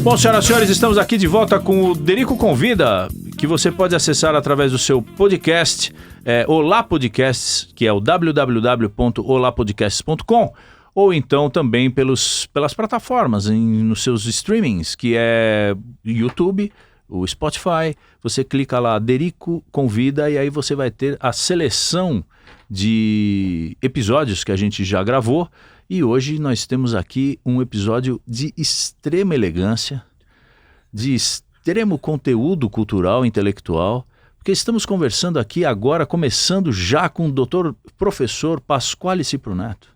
Bom, senhoras e senhores, estamos aqui de volta com o Derico Convida, que você pode acessar através do seu podcast, Olá Podcasts, que é o www.olapodcasts.com, ou então também pelas plataformas, nos seus streamings, que é YouTube, o Spotify. Você clica lá, Derico Convida, e aí você vai ter a seleção de episódios que a gente já gravou. E hoje nós temos aqui um episódio de extrema elegância, de extremo conteúdo cultural e intelectual, porque estamos conversando aqui agora, começando já com o doutor professor Pasquale Cipro Neto.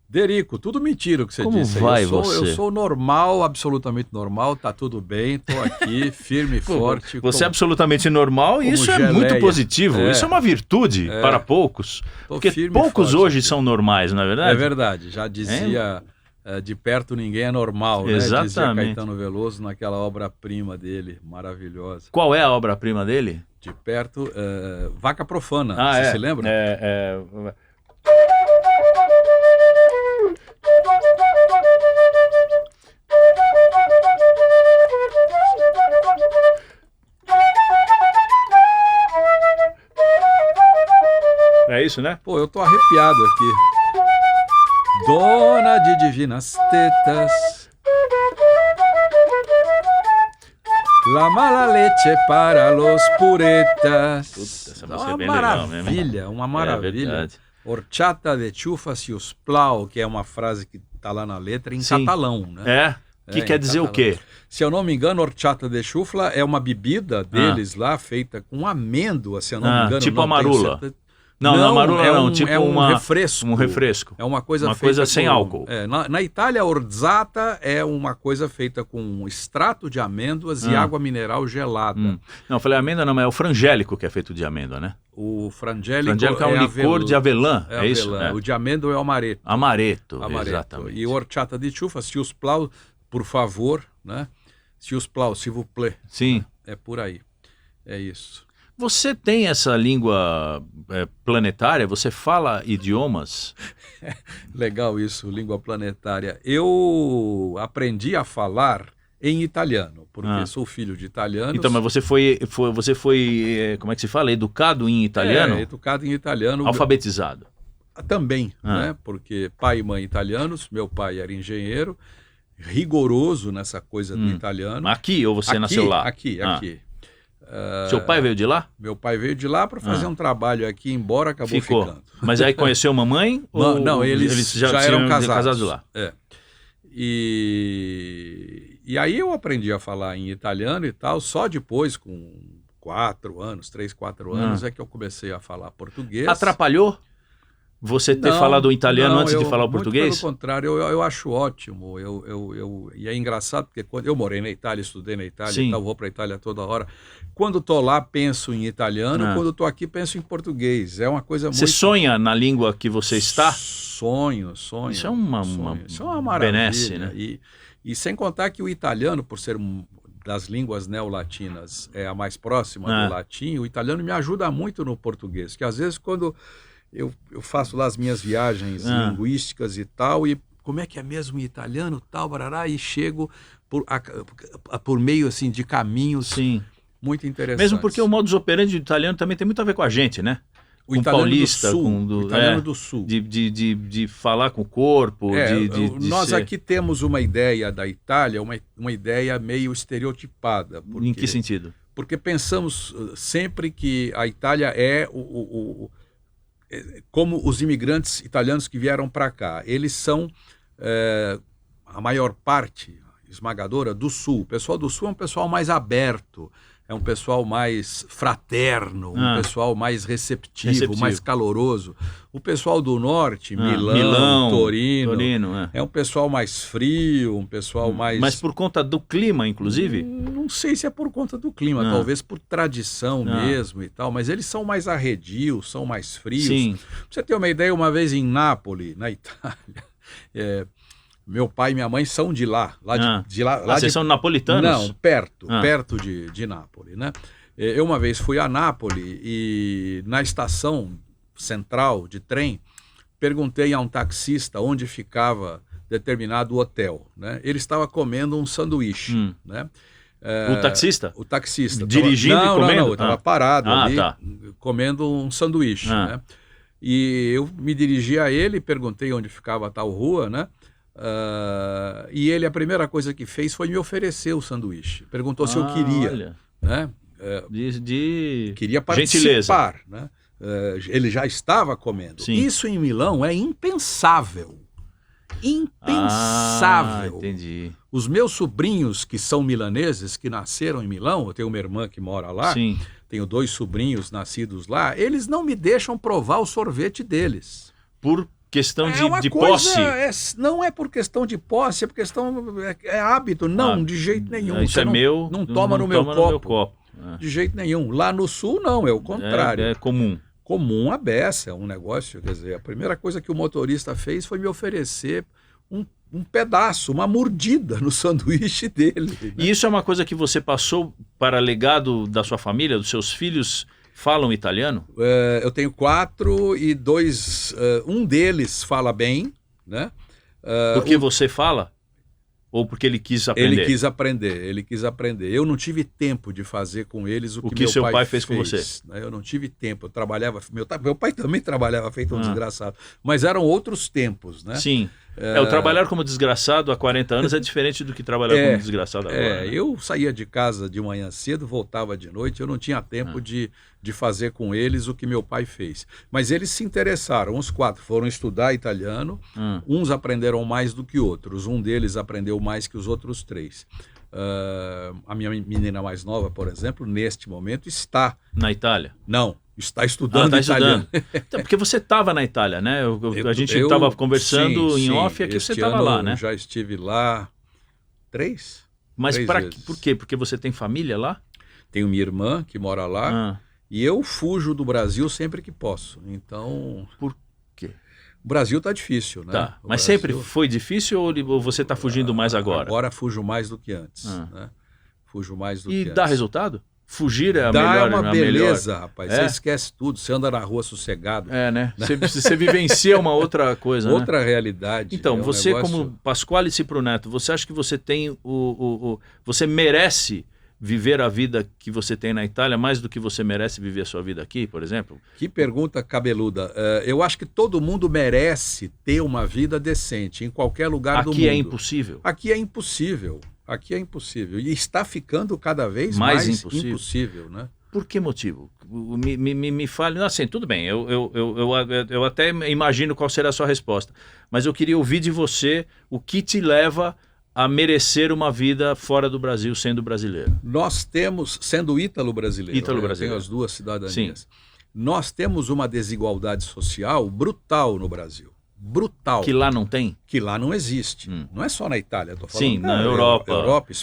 Derico, tudo mentira o que você Como disse. vai você? Eu você? sou normal, absolutamente normal, tá tudo bem, tô aqui, firme e forte. Você é absolutamente normal e isso é geleia. muito positivo. Isso é uma virtude para poucos. Tô Porque firme e poucos forte hoje aqui. são normais, não é verdade? É verdade, já dizia de perto ninguém é normal, né? Dizia Exatamente. Caetano Veloso naquela obra-prima dele, maravilhosa. Qual é a obra-prima dele? De perto, Vaca Profana, Ah, você se lembra? É isso, né? Pô, eu tô arrepiado aqui. Dona de divinas tetas, la mala leche para los puretas. Puta, essa música Uma é bem legal mesmo, hein? maravilha, uma maravilha. verdade. Horchata de chufas e os plau, que é uma frase que tá lá na letra em Sim. catalão, né? Que em quer dizer o catalão. quê? Se eu não me engano, horchata de chufla é uma bebida deles lá, feita com amêndoa, se eu não me engano. tipo não a tenho marula. certeza. Não, a marula não, tipo é um uma... refresco. Um refresco. É uma coisa Uma feita coisa sem álcool. Na Itália, a orzzata é uma coisa feita com um extrato de amêndoas e água mineral gelada. Não, eu falei amêndoa não, mas é o frangélico que é feito de amênoa, né? O frangélico Frangélico é um licor de avelã, é isso? avelã. O de amêndoa é o amaretto. Amaretto, exatamente. E o horchata de chufa, se os plau, por favor, né? Se os plau, s'il vous plaît. Sim. É por aí. É isso. Você tem essa língua planetária? Você fala idiomas? Legal isso, língua planetária. Eu aprendi a falar em italiano, porque sou filho de italianos. Então, mas você foi, como é que se fala? Educado em italiano? Educado em italiano. Alfabetizado? Também, né? Porque pai e mãe italianos, meu pai era engenheiro, rigoroso nessa coisa do italiano. Aqui ou você nasceu lá? Aqui. Seu pai veio de lá? Meu pai veio de lá para fazer um trabalho aqui, embora acabou ficando. Mas aí conheceu mamãe? Não, eles já eram casados lá. E aí eu aprendi a falar em italiano e tal, só depois, com 3, 4 anos, é que eu comecei a falar português. Atrapalhou você ter falado o italiano antes de falar o português? Muito pelo contrário, eu acho ótimo. E é engraçado porque quando eu morei na Itália, estudei na Itália e tal, vou para a Itália toda hora. Quando estou lá, penso em italiano, quando estou aqui, penso em português. É uma coisa muito... Você sonha na língua que você está? Sonho. Isso é uma maravilha, benesse, né? E sem contar que o italiano, por ser das línguas neolatinas, é a mais próxima do latim, o italiano me ajuda muito no português, que às vezes quando eu faço lá as minhas viagens linguísticas e tal, e como é que é mesmo em italiano, tal, barará, e chego por meio assim de caminhos muito interessantes. Mesmo porque o modus operandi do italiano também tem muito a ver com a gente, né? O com italiano paulista, do sul, com o italiano do sul. De falar com o corpo, nós ser... aqui temos uma ideia da Itália, uma ideia meio estereotipada. Em que sentido? Porque pensamos sempre que a Itália é como os imigrantes italianos que vieram para cá. Eles são a maior parte esmagadora do sul. O pessoal do sul é um pessoal mais aberto, é um pessoal mais fraterno, um pessoal mais receptivo, mais caloroso. O pessoal do norte, Milão, Torino é um pessoal mais frio, um pessoal mais... Mas por conta do clima, inclusive? Não sei se é por conta do clima, talvez por tradição mesmo e tal, mas eles são mais arredios, são mais frios. Sim. Pra você ter uma ideia, uma vez em Nápoles, na Itália... Meu pai e minha mãe são de lá. Vocês são napolitanos? Não, perto de Nápoles, né? Eu uma vez fui a Nápoles e na estação central de trem, perguntei a um taxista onde ficava determinado hotel, né? Ele estava comendo um sanduíche, né? O taxista? O taxista. Dirigindo e comendo? Não, eu estava parado ali, tá. comendo um sanduíche, né? E eu me dirigi a ele, perguntei onde ficava a tal rua, né? E ele, a primeira coisa que fez foi me oferecer o sanduíche. Perguntou se eu queria, olha. né? Gentileza. Queria participar, né? Ele já estava comendo. Sim. Isso em Milão é impensável. Impensável. Entendi. Os meus sobrinhos, que são milaneses, que nasceram em Milão, eu tenho uma irmã que mora lá, Sim. tenho 2 sobrinhos nascidos lá, eles não me deixam provar o sorvete deles. Por questão de coisa, posse? não é por questão de posse, é por questão... É hábito. Não, de jeito nenhum. Isso Você meu. Não toma no meu copo. É. De jeito nenhum. Lá no Sul, não, é o contrário. É comum. Comum a beça, é um negócio, quer dizer, a primeira coisa que o motorista fez foi me oferecer um pedaço, uma mordida no sanduíche dele. Né? E isso é uma coisa que você passou para legado da sua família, dos seus filhos falam italiano? Eu tenho 4 e 2, um deles fala bem, né? Porque você fala? Ou porque ele quis aprender? Ele quis aprender. Eu não tive tempo de fazer com eles o que meu seu pai fez com você. Né? Eu não tive tempo, eu trabalhava... Meu pai também trabalhava feito um desgraçado, mas eram outros tempos, né? Sim. O trabalhar como desgraçado há 40 anos é diferente do que trabalhar como desgraçado agora. Né? Eu saía de casa de manhã cedo, voltava de noite, eu não tinha tempo de fazer com eles o que meu pai fez. Mas eles se interessaram, os 4 foram estudar italiano, uns aprenderam mais do que outros, um deles aprendeu mais que os outros 3. A minha menina mais nova, por exemplo, neste momento está... Na Itália? Não. Está estudando italiano. Então, porque você estava na Itália, né? A gente estava conversando em off, aqui você estava lá, né? Eu já estive lá 3. Mas por quê? Porque você tem família lá? Tenho minha irmã que mora lá e eu fujo do Brasil sempre que posso. Então... Por quê? O Brasil está difícil, né? Tá. Mas Brasil... sempre foi difícil ou você está fugindo mais agora? Agora fujo mais do que antes. Né? Fujo mais do que antes. E dá resultado? Fugir é a melhor. Dá uma beleza, rapaz. Você esquece tudo, você anda na rua sossegado. Né? Você vivencia uma outra coisa, outra né? realidade. Então, você como Pasquale Cipro Neto, você acha que você tem você merece viver a vida que você tem na Itália mais do que você merece viver a sua vida aqui, por exemplo? Que pergunta cabeluda. Eu acho que todo mundo merece ter uma vida decente em qualquer lugar do mundo. Aqui é impossível? Aqui é impossível. Aqui é impossível. E está ficando cada vez mais impossível, né? Por que motivo? Me fale. Assim, tudo bem, eu até imagino qual será a sua resposta. Mas eu queria ouvir de você o que te leva a merecer uma vida fora do Brasil, sendo brasileiro. Nós temos, sendo ítalo-brasileiro, ítalo-brasileiro. Tenho as 2 cidadanias. Sim. Nós temos uma desigualdade social brutal no Brasil. Brutal. Que lá não tem? Que lá não existe. Não é só na Itália, estou falando. Sim, na Europa.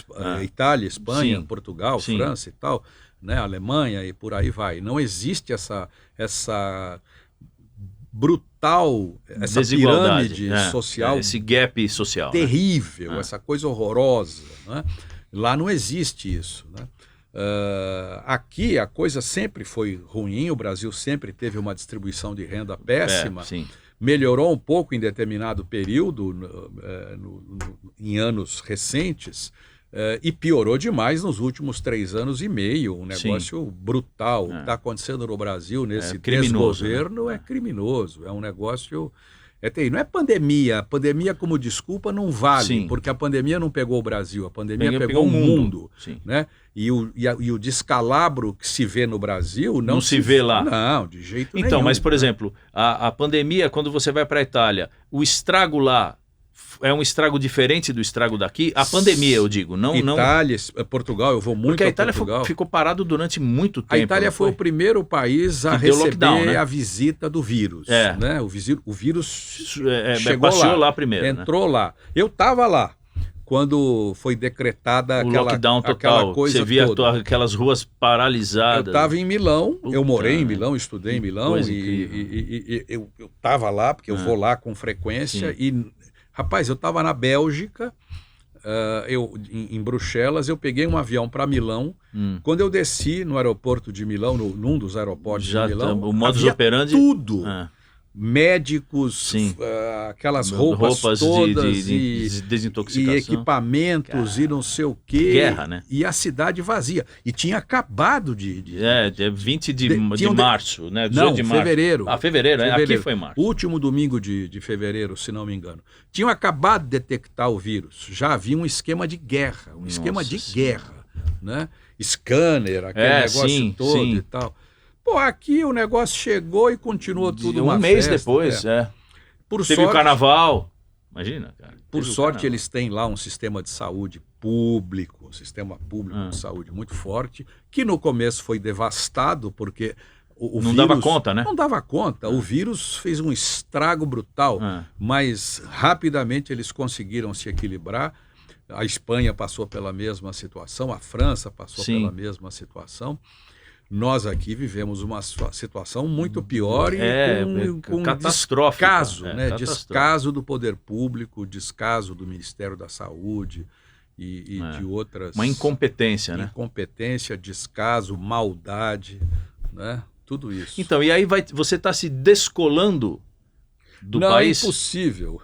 Itália, Espanha, Sim. Portugal, Sim. França e tal, né? Alemanha e por aí vai. Não existe essa brutal, essa pirâmide social. Esse gap social. Terrível, essa coisa horrorosa. Né? Lá não existe isso. Né? Aqui a coisa sempre foi ruim, o Brasil sempre teve uma distribuição de renda péssima. Sim. Melhorou um pouco em determinado período, em anos recentes, e piorou demais nos últimos 3 anos e meio. Um negócio brutal. O que está acontecendo no Brasil nesse desgoverno é criminoso. É um negócio... Não é pandemia. Pandemia como desculpa não vale, porque a pandemia não pegou o Brasil, a pandemia pegou o mundo. Né? E o descalabro que se vê no Brasil não se vê lá. Não, de jeito nenhum. Então, mas por exemplo, a pandemia, quando você vai para a Itália, o estrago lá é um estrago diferente do estrago daqui? A pandemia, eu digo. Itália, Portugal, eu vou muito porque a Itália Portugal. Ficou parado durante muito tempo. A Itália foi o primeiro país a receber a visita do vírus. Né? O vírus chegou lá primeiro. Entrou lá. Eu estava lá quando foi decretada lockdown total. Aquela coisa você via toda. Aquelas ruas paralisadas. Eu estava em Milão, eu morei em Milão, estudei em Milão e eu estava lá, porque eu vou lá com frequência. Rapaz, eu estava na Bélgica, em Bruxelas, eu peguei um avião para Milão. Quando eu desci no aeroporto de Milão, num dos aeroportos de Milão, o modus operandi... tudo. médicos, Sim. aquelas roupas todas de desintoxicação. e equipamentos e não sei o quê. Guerra, né? E a cidade vazia. E tinha acabado de 20 de março, né? 18 não, de março. fevereiro. Fevereiro, né? Fevereiro. Aqui foi março. Último domingo de fevereiro, se não me engano. Tinham acabado de detectar o vírus. Já havia um esquema de guerra. Né? Scanner, aquele negócio todo e tal. Pô, aqui o negócio chegou e continuou tudo uma mês festa, depois, Por Teve sorte, o carnaval. Imagina, cara. Por sorte, eles têm lá um sistema de saúde público, um sistema público de saúde muito forte, que no começo foi devastado, porque o não vírus... dava conta, né? Não dava conta. O vírus fez um estrago brutal, mas rapidamente eles conseguiram se equilibrar. A Espanha passou pela mesma situação, a França passou pela mesma situação. Nós aqui vivemos uma situação muito pior e com descaso, né? Descaso do poder público, descaso do Ministério da Saúde e de outras... Uma incompetência, né? Incompetência, descaso, maldade, né? Tudo isso. Então, e aí você está se descolando do país? Não, é impossível.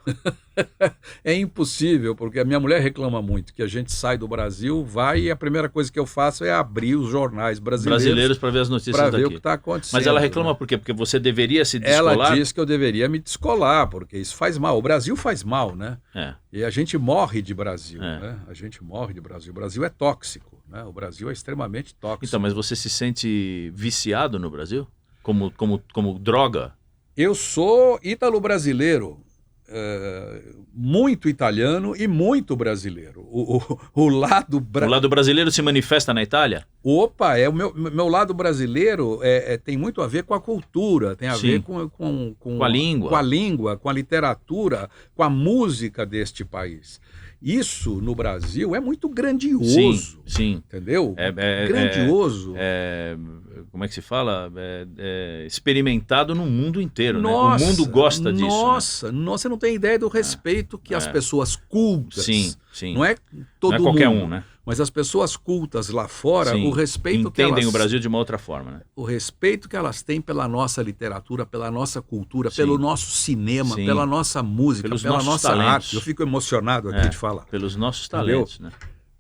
É impossível, porque a minha mulher reclama muito que a gente sai do Brasil, vai e a primeira coisa que eu faço é abrir os jornais brasileiros para ver as notícias para ver daqui. o que está acontecendo. Mas ela reclama por quê? Porque você deveria se descolar? Ela diz que eu deveria me descolar, porque isso faz mal. O Brasil faz mal, né? E a gente morre de Brasil, né? A gente morre de Brasil. O Brasil é tóxico, né? O Brasil é extremamente tóxico. Então, mas você se sente viciado no Brasil? Como droga? Eu sou ítalo-brasileiro. Muito italiano e muito brasileiro. O lado brasileiro se manifesta na Itália? Opa, o meu lado brasileiro tem muito a ver com a cultura, tem a ver com a língua. Com a língua, com a literatura, com a música deste país. Isso no Brasil é muito grandioso. Sim. Entendeu? Grandioso. Como é que se fala? Experimentado no mundo inteiro. Nossa, né? O mundo gosta disso. Nossa, você não tem ideia do respeito que as pessoas cultas. Sim. Não é todo mundo. Não é qualquer um, né? Mas as pessoas cultas lá fora, o respeito que elas... Entendem o Brasil de uma outra forma, né? O respeito que elas têm pela nossa literatura, pela nossa cultura, pelo nosso cinema, pela nossa música, pela nossa arte. Eu fico emocionado aqui de falar. Pelos nossos talentos, né?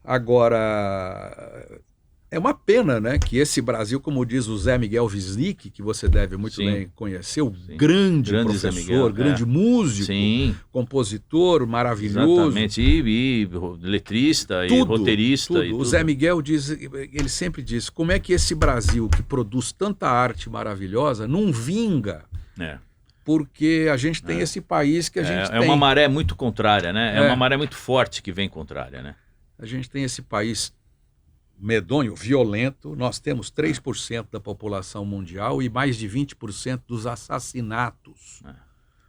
Agora, é uma pena, né, que esse Brasil, como diz o Zé Miguel Wisnik, que você deve muito bem conhecer, o grande professor, grande músico, compositor maravilhoso. Exatamente, e letrista, e roteirista. Tudo. E tudo. O Zé Miguel diz, ele sempre diz, como é que esse Brasil, que produz tanta arte maravilhosa, não vinga? Porque a gente tem esse país que a gente tem. É uma maré muito contrária, né? É uma maré muito forte que vem contrária, né? A gente tem esse país medonho, violento. Nós temos 3% da população mundial e mais de 20% dos assassinatos.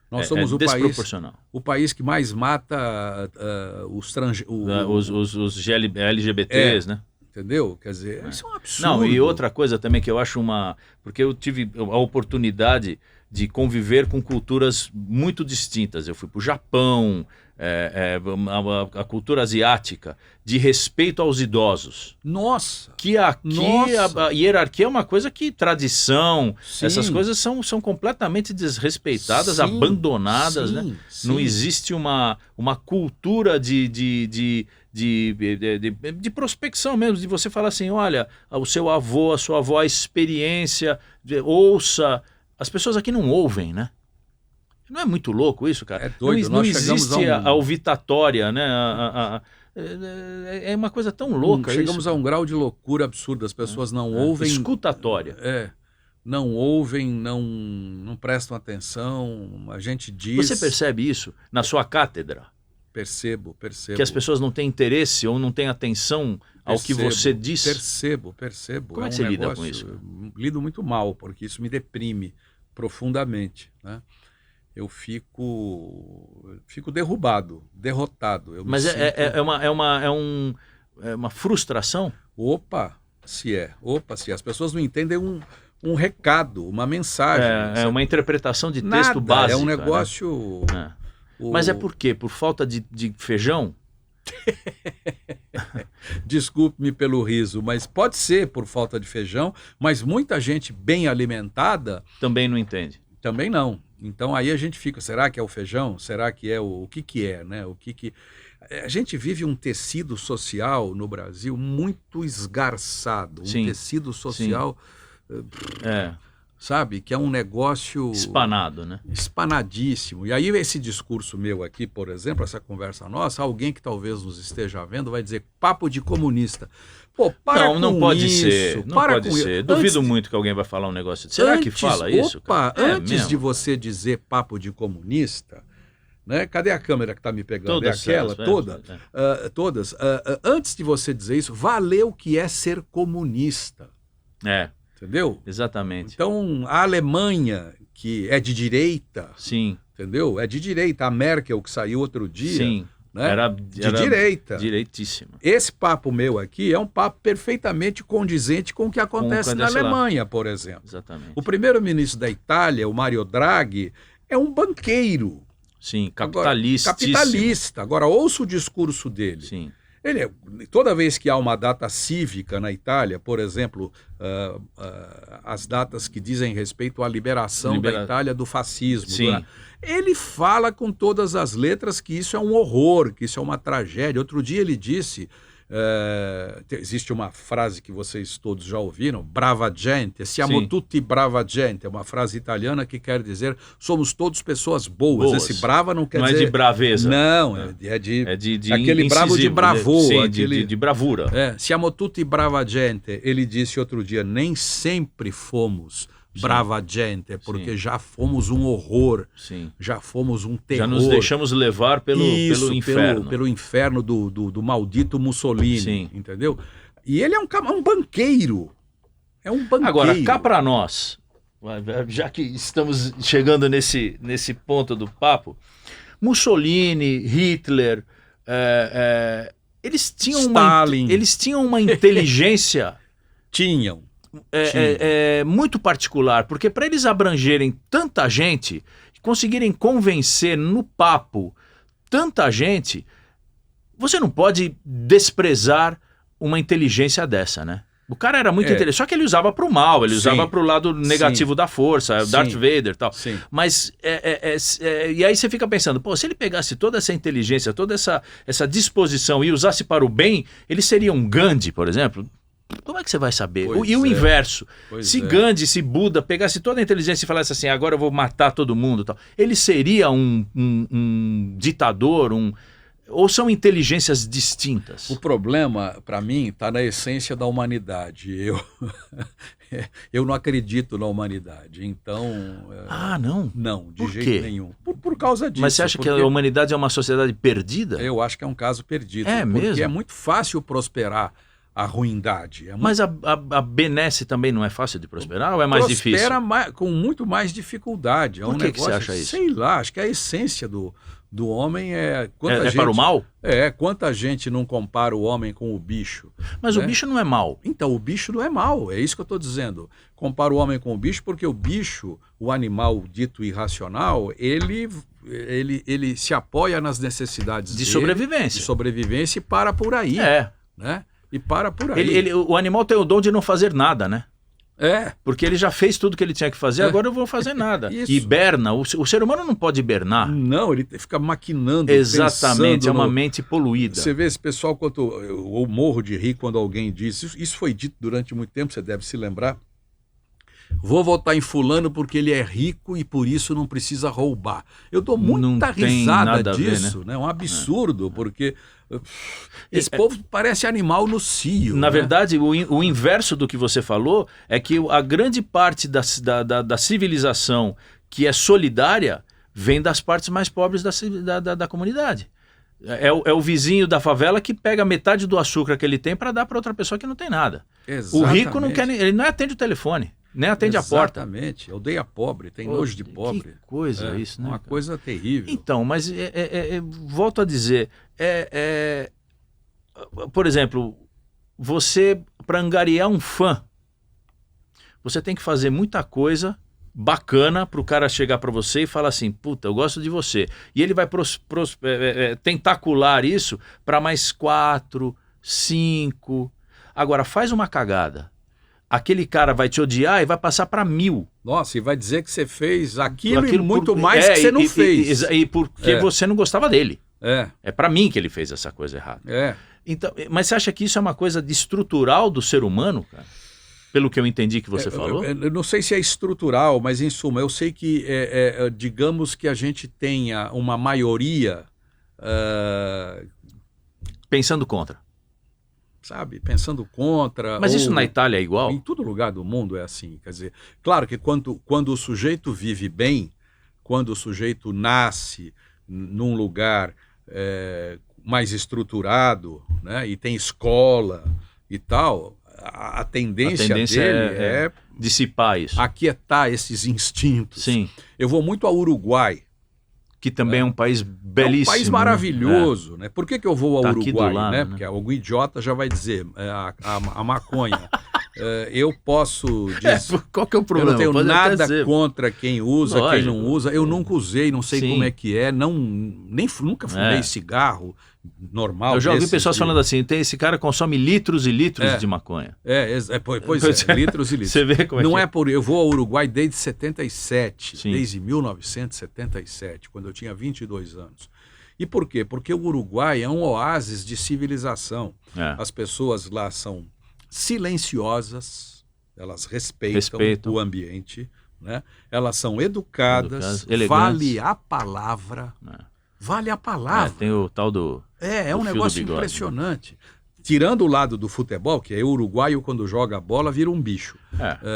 Nós somos o país que mais mata os LGBTs, né? Entendeu? Quer dizer, isso é um absurdo. Não, e outra coisa também que eu acho porque eu tive a oportunidade de conviver com culturas muito distintas. Eu fui para o Japão, a cultura asiática, de respeito aos idosos. Nossa! Que aqui a hierarquia é uma coisa que tradição, essas coisas são completamente desrespeitadas, abandonadas, né? Não existe uma cultura de prospecção mesmo, de você falar assim, olha, o seu avô, a sua avó, a experiência, ouça. As pessoas aqui não ouvem, né? Não é muito louco isso, cara? É doido. Não existe a ouvitatória, né? É uma coisa tão louca isso. Chegamos a um grau de loucura absurda. As pessoas não ouvem... Escutatória. Não ouvem, não prestam atenção. A gente diz... Você percebe isso na sua cátedra? Percebo. Que as pessoas não têm interesse ou não têm atenção ao que você diz? Percebo. Como é que você lida com isso? Lido muito mal, porque isso me deprime profundamente, né? Eu fico derrubado, derrotado. Mas é uma frustração? Opa, se é. As pessoas não entendem um recado, uma mensagem. É uma interpretação de texto básico. É um negócio... Né? Mas é por quê? Por falta de feijão? Desculpe-me pelo riso, mas pode ser por falta de feijão, mas muita gente bem alimentada... Também não entende. Também não. Então aí a gente fica, será que é o feijão? Será que é o que é, né? A gente vive um tecido social no Brasil muito esgarçado, um Sim, tecido social, É, sabe, que é um negócio espanado, né? espanadíssimo. E aí esse discurso meu aqui, por exemplo, essa conversa nossa, alguém que talvez nos esteja vendo vai dizer papo de comunista. Pô, para com Não pode isso, ser, não para pode com ser. isso. Duvido Antes- muito que alguém vai falar um negócio. Será que fala isso, Opa, cara? antes mesmo? de você dizer papo de comunista, né? Cadê a câmera que está me pegando? Todas é aquela? elas, Toda? é. Todas. Antes de você dizer isso, valeu o que é ser comunista. É, Entendeu? exatamente. Então, a Alemanha, que é de direita, Sim, entendeu? É de direita. A Merkel, que saiu outro dia, sim. né? Era direita. Direitíssima. Esse papo meu aqui é um papo perfeitamente condizente com o que acontece na acontece lá. Alemanha, por exemplo. Exatamente. O primeiro-ministro da Itália, o Mario Draghi, é um banqueiro. Sim, Agora, capitalista. capitalista. Agora, ouça o discurso dele. Sim, Toda vez que há uma data cívica na Itália, por exemplo, as datas que dizem respeito à liberação da Itália do fascismo, sim. ele fala com todas as letras que isso é um horror, que isso é uma tragédia. Outro dia ele disse, existe uma frase que vocês todos já ouviram, brava gente, siamo Sim. tutti brava gente, é uma frase italiana que quer dizer somos todos pessoas boas. Boas. Esse brava não quer Não dizer... é de braveza. Não, é de aquele bravo de incisivo, bravô. Sim, aquele... de bravura. Siamo tutti brava gente. Ele disse outro dia, nem sempre fomos brava gente, porque já fomos um horror, Sim. já fomos um terror. Já nos deixamos levar pelo inferno. Pelo inferno do maldito Mussolini, Sim. entendeu? E ele é um banqueiro. É um banqueiro. Agora, cá para nós, já que estamos chegando nesse ponto do papo, Mussolini, Hitler, eles tinham uma inteligência Tinham. muito particular, porque para eles abrangerem tanta gente, conseguirem convencer no papo tanta gente, você não pode desprezar uma inteligência dessa, né? O cara era muito inteligente, só que ele usava para o mal, ele usava para o lado negativo da força, Darth Vader e tal. Sim. Mas, e aí você fica pensando, pô, se ele pegasse toda essa inteligência, toda essa disposição e usasse para o bem, ele seria um Gandhi, por exemplo? Como é que você vai saber? E o inverso. Se Gandhi, se Buda pegasse toda a inteligência e falasse assim, agora eu vou matar todo mundo, tal, ele seria um ditador, ou são inteligências distintas? O problema, para mim, está na essência da humanidade. Eu não acredito na humanidade, então... não? Não, de Por jeito quê? nenhum. Por causa disso. Mas você acha que a humanidade é uma sociedade perdida? Eu acho que é um caso perdido. É porque mesmo? é muito fácil prosperar a ruindade. Mas a benesse também não é fácil de prosperar ou é mais difícil? Prospera com muito mais dificuldade. Por que você acha isso? Sei lá, acho que a essência do homem é... para o mal? Quanta gente não compara o homem com o bicho. Mas o bicho não é mal. Então, o bicho não é mal, é isso que eu estou dizendo. Compara o homem com o bicho porque o bicho, o animal dito irracional, ele se apoia nas necessidades de sobrevivência. De sobrevivência e para por aí. Né? E para por aí. O animal tem o dom de não fazer nada, né? Porque ele já fez tudo que ele tinha que fazer, agora eu vou fazer nada. Hiberna. O ser humano não pode hibernar. Não, ele fica maquinando. Exatamente, é uma mente poluída. Você vê esse pessoal, eu morro de rir quando alguém diz, isso foi dito durante muito tempo, você deve se lembrar. Vou votar em fulano porque ele é rico e por isso não precisa roubar. Eu dou muita risada disso, né? É um absurdo, porque esse povo parece animal no cio. Na verdade, o inverso do que você falou é que a grande parte da civilização que é solidária vem das partes mais pobres da comunidade. É o vizinho da favela que pega metade do açúcar que ele tem para dar para outra pessoa que não tem nada. Exatamente. O rico não quer, ele não atende o telefone. Nem atende a porta. Exatamente. Odeia pobre, tem nojo de pobre. Que coisa isso, né? Uma coisa terrível. Então, mas volto a dizer, por exemplo, você, para angariar um fã, você tem que fazer muita coisa bacana para o cara chegar para você e falar assim, puta, eu gosto de você. E ele vai tentacular isso para mais 4, 5... Agora, faz uma cagada. aquele cara vai te odiar e vai passar para 1000. Nossa, e vai dizer que você fez aquilo e muito mais que você não fez. E porque você não gostava dele. É para mim que ele fez essa coisa errada. É. Então, mas você acha que isso é uma coisa estrutural do ser humano, cara? Pelo que eu entendi que você falou? Eu não sei se é estrutural, mas em suma, eu sei que, digamos que a gente tenha uma maioria... pensando contra. Sabe, pensando contra... Mas isso na Itália é igual? Em todo lugar do mundo é assim. Quer dizer, claro que quando o sujeito vive bem, quando o sujeito nasce num lugar mais estruturado, né, e tem escola e tal, a tendência dele é dissipar isso. Aquietar esses instintos. Sim. Eu vou muito ao Uruguai. Que também é um país belíssimo. É um país maravilhoso, né? Por que eu vou ao Uruguai? Lado, né? Porque algum idiota já vai dizer, a maconha. Eu posso dizer... qual que é o problema? Eu não tenho nada contra quem usa, Lógico. quem não usa. Eu nunca usei, não sei como é que é. Nunca fumei cigarro normal. Eu já ouvi pessoas falando assim, esse cara consome litros e litros de maconha. Pois é, litros e litros. Você vê como não é por... Eu vou ao Uruguai desde 77, Sim. desde 1977, quando eu tinha 22 anos. E por quê? Porque o Uruguai é um oásis de civilização. As pessoas lá são silenciosas, elas respeitam o ambiente, né? Elas são educadas, vale a palavra. Vale a palavra. Tem o tal do... É um negócio impressionante. Tirando o lado do futebol, que é o uruguaio quando joga a bola vira um bicho.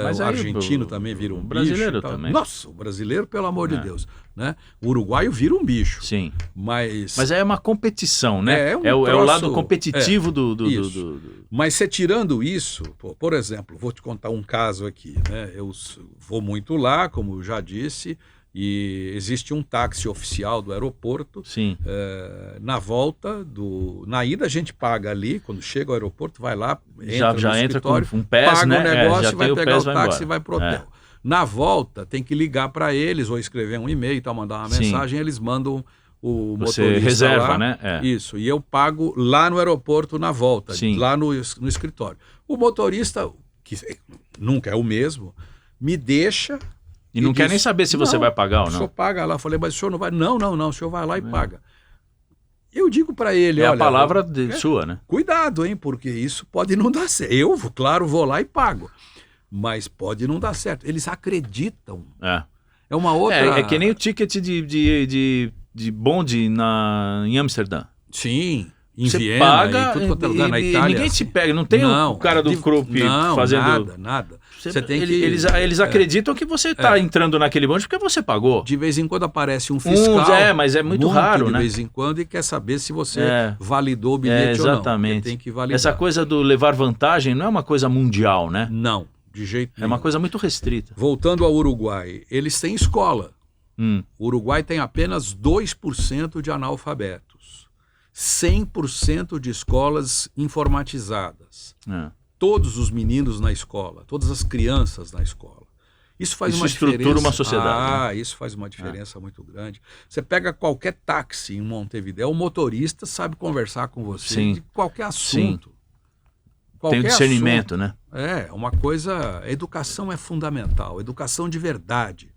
Mas o argentino também vira um bicho. O brasileiro também. Nossa, o brasileiro, pelo amor de Deus. Né? O uruguaio vira um bicho. Sim. Mas é uma competição, né? É o lado competitivo do... Mas você tirando isso, por exemplo, vou te contar um caso aqui. Né? Eu vou muito lá, como eu já disse... E existe um táxi oficial do aeroporto. Sim. Na volta, na ida a gente paga ali, quando chega ao aeroporto, vai lá, já entra com um PES, paga né? o negócio, vai pegar o táxi embora. e vai pro hotel. Na volta, tem que ligar para eles ou escrever um e-mail, mandar uma mensagem, eles mandam o motorista Você reserva, lá, né? Isso, e eu pago lá no aeroporto na volta, lá no escritório. O motorista, que nunca é o mesmo, me deixa... E não quer nem saber se você vai pagar ou não. O senhor paga lá. Eu falei, mas o senhor não vai? Não, o senhor vai lá e paga. Eu digo para ele, olha... a palavra sua, né? Cuidado, hein, porque isso pode não dar certo. Eu, claro, vou lá e pago. Mas pode não dar certo. Eles acreditam. É uma outra... É que nem o ticket de bonde em Amsterdã. Sim. Em você Viena, paga em tudo quanto é lugar na Itália. Ninguém te pega, não tem o cara do Krupp fazendo... Nada. Você tem que... Eles acreditam que você está entrando naquele bonde porque você pagou. De vez em quando aparece um fiscal. Mas é muito raro, né? De vez em quando e quer saber se você validou o bilhete ou não. Exatamente. Tem que validar. Essa coisa do levar vantagem não é uma coisa mundial, né? Não, de jeito nenhum. É uma coisa muito restrita. Voltando ao Uruguai, eles têm escola. O Uruguai tem apenas 2% de analfabetos. 100% de escolas informatizadas. Todos os meninos na escola, todas as crianças na escola. Isso faz uma diferença. Isso estrutura uma sociedade. Isso faz uma diferença muito grande. Você pega qualquer táxi em Montevidéu, o motorista sabe conversar com você de qualquer assunto. Tem discernimento, né? Uma coisa... Educação é fundamental, educação de verdade.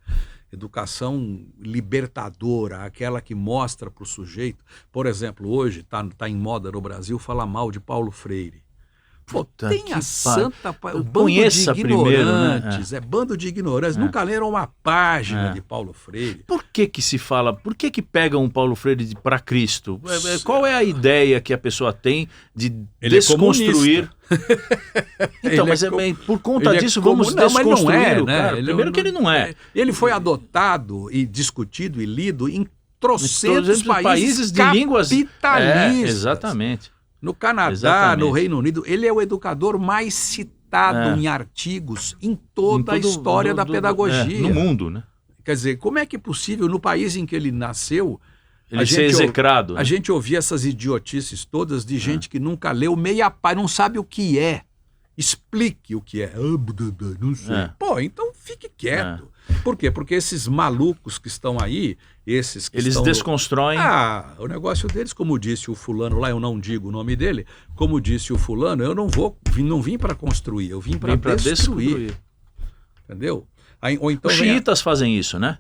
Educação libertadora, aquela que mostra para o sujeito. Por exemplo, hoje está em moda no Brasil falar mal de Paulo Freire. Tem a santa... Bando de ignorantes, primeiro, né? Bando de ignorantes. Nunca leram uma página de Paulo Freire. Por que se fala, por que pegam o Paulo Freire para Cristo? Qual é a ideia que a pessoa tem de desconstruir... Então, mas por conta disso vamos desconstruir o cara. Primeiro que ele não é. Ele foi adotado e discutido e lido em trocentos países de línguas capitalistas. Exatamente. No Canadá, no Reino Unido, ele é o educador mais citado em artigos em toda a história da pedagogia. No mundo, né? Quer dizer, como é que é possível, no país em que ele nasceu, ele ser execrado? A gente ouvia essas idiotices todas de gente que nunca leu meia página, não sabe o que é. Explique o que é. Não sei. Pô, então fique quieto. Por quê? Porque esses malucos que estão aí, esses que Eles estão... desconstroem. O negócio deles, como disse o fulano lá, eu não digo o nome dele, como disse o fulano, eu não vim para construir, eu vim para destruir. Entendeu? Aí, ou então Os xiitas fazem isso, né?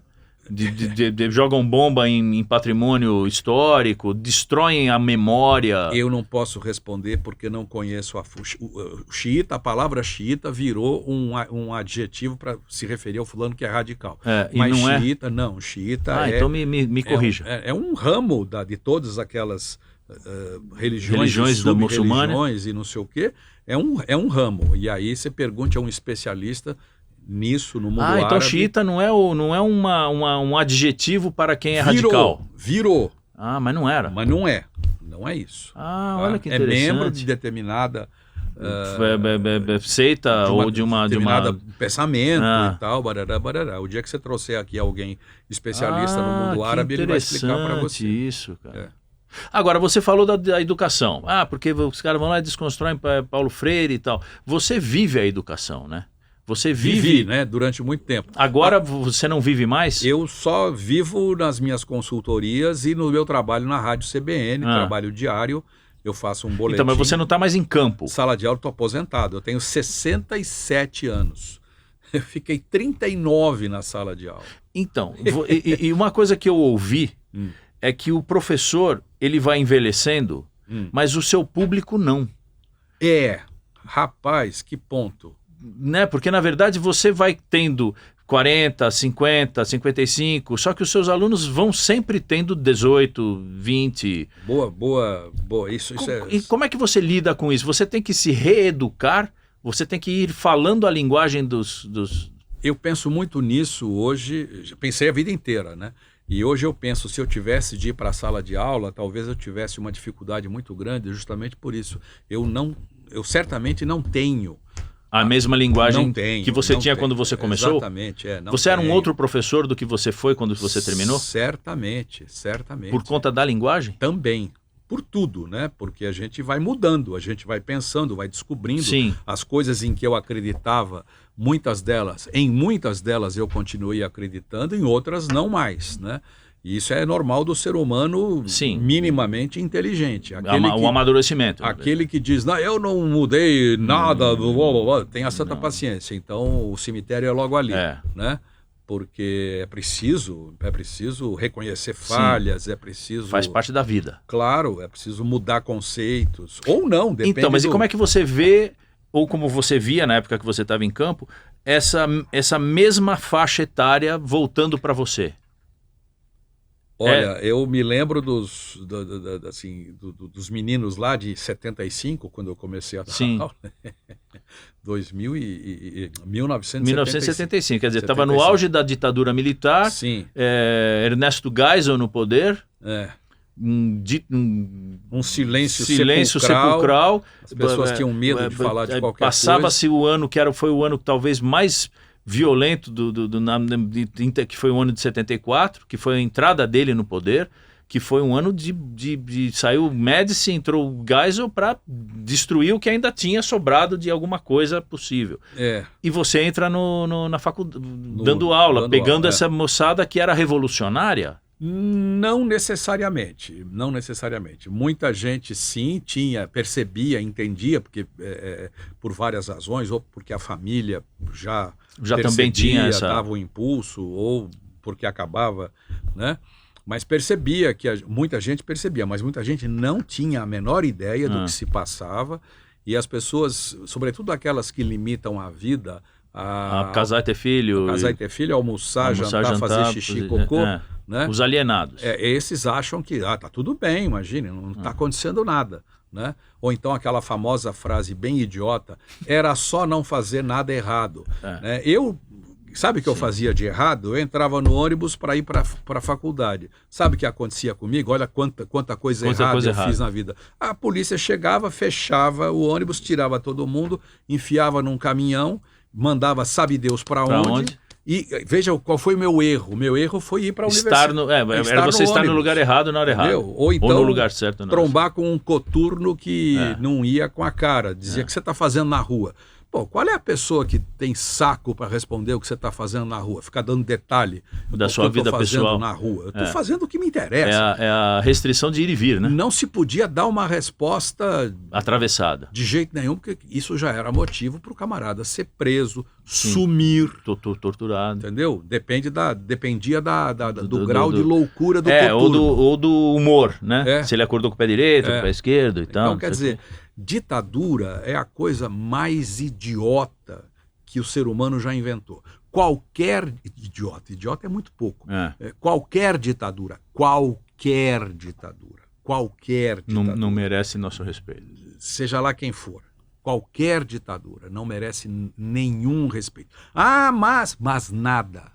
Jogam bomba em patrimônio histórico, destroem a memória. Eu não posso responder porque não conheço o xiita. A palavra xiita virou um adjetivo para se referir ao fulano que é radical. Mas não xiita, não. Xiita então me corrija. É um ramo de todas aquelas religiões da muçulmana e não sei o quê. É um ramo. E aí você pergunte a um especialista nisso, no mundo árabe. Então xiita não é um adjetivo para quem é radical. Virou. Mas não era. Mas não é. Não é isso. Olha que interessante. É membro de determinada seita ou de uma pensamento e tal, barará, barará. O dia que você trouxer aqui alguém especialista no mundo árabe, ele vai explicar para você. Isso, cara. Agora, você falou da educação. Porque os caras vão lá e desconstroem Paulo Freire e tal. Você vive a educação, né? Você vive, né, durante muito tempo. Agora você não vive mais? Eu só vivo nas minhas consultorias e no meu trabalho na Rádio CBN, trabalho diário. Eu faço um boletim. Então, mas você não está mais em campo? Sala de aula, estou aposentado. Eu tenho 67 anos. Eu fiquei 39 na sala de aula. Então, e uma coisa que eu ouvi é que o professor, ele vai envelhecendo, mas o seu público não. Rapaz, que ponto. Né? Porque, na verdade, você vai tendo 40, 50, 55, só que os seus alunos vão sempre tendo 18, 20. Boa. Isso E como é que você lida com isso? Você tem que se reeducar? Você tem que ir falando a linguagem dos... Eu penso muito nisso hoje, pensei a vida inteira, né? E hoje eu penso, se eu tivesse de ir para a sala de aula, talvez eu tivesse uma dificuldade muito grande, justamente por isso. Eu certamente não tenho a mesma linguagem que você tinha quando você começou? Exatamente. Você era um outro professor do que você foi quando você terminou? Certamente. Por conta da linguagem? Também. Por tudo, né? Porque a gente vai mudando, a gente vai pensando, vai descobrindo as coisas em que eu acreditava, em muitas delas eu continuei acreditando, em outras não mais, né? E isso é normal do ser humano minimamente inteligente. O amadurecimento. Aquele que diz, não, eu não mudei nada, tenha santa paciência. Então o cemitério é logo ali, né? Porque é preciso reconhecer falhas, é preciso... Faz parte da vida. Claro, é preciso mudar conceitos. Ou não, depende Então, mas e como é que você vê, ou como você via na época que você estava em campo, essa mesma faixa etária voltando para você? Olha, eu me lembro dos meninos lá de 75, quando eu comecei a dar aula. 1975, quer dizer, estava no auge da ditadura militar, Ernesto Geisel no poder, um silêncio sepulcral. As pessoas tinham medo de falar de qualquer coisa. Passava-se o ano que foi o ano talvez mais violento que foi o ano de 74, que foi a entrada dele no poder, que foi um ano saiu Médici, entrou o Geisel para destruir o que ainda tinha sobrado de alguma coisa possível. E você entra na faculdade, dando aula, pegando essa moçada que era revolucionária? Não necessariamente. Muita gente sim percebia, entendia, porque por várias razões, ou porque a família já também tinha dava um impulso, ou porque acabava, né? Mas percebia muita gente percebia, mas muita gente não tinha a menor ideia do que se passava, e as pessoas, sobretudo aquelas que limitam a vida a casar e ter filho, almoçar, jantar, fazer xixi, cocô, né? Os alienados. Esses acham que tá tudo bem, imagine, não está acontecendo nada, né? Ou então aquela famosa frase bem idiota, era só não fazer nada errado. Né? Sabe o que eu fazia de errado? Eu entrava no ônibus para ir para a faculdade. Sabe o que acontecia comigo? Olha quanta coisa errada eu fiz na vida. A polícia chegava, fechava o ônibus, tirava todo mundo, enfiava num caminhão, mandava sabe Deus para onde. E veja qual foi o meu erro. O meu erro foi ir para a universidade. Era você estar no lugar errado na hora errada. Ou então no lugar certo. Trombar com um coturno que não ia com a cara. Dizia que você está fazendo na rua. Pô, qual é a pessoa que tem saco para responder o que você está fazendo na rua? Ficar dando detalhe Da sua vida pessoal. Na rua. Eu estou fazendo o que me interessa. É a restrição de ir e vir, né? Não se podia dar uma resposta atravessada. De jeito nenhum, porque isso já era motivo para o camarada ser preso, sumir. Torturado. Entendeu? Dependia do grau de loucura do coturno. Ou do humor, né? Se ele acordou com o pé direito, com o pé esquerdo e tal. Então, quer dizer, ditadura é a coisa mais idiota que o ser humano já inventou. Qualquer idiota é muito pouco. Qualquer ditadura, não merece nosso respeito. Seja lá quem for, qualquer ditadura não merece nenhum respeito. Mas nada.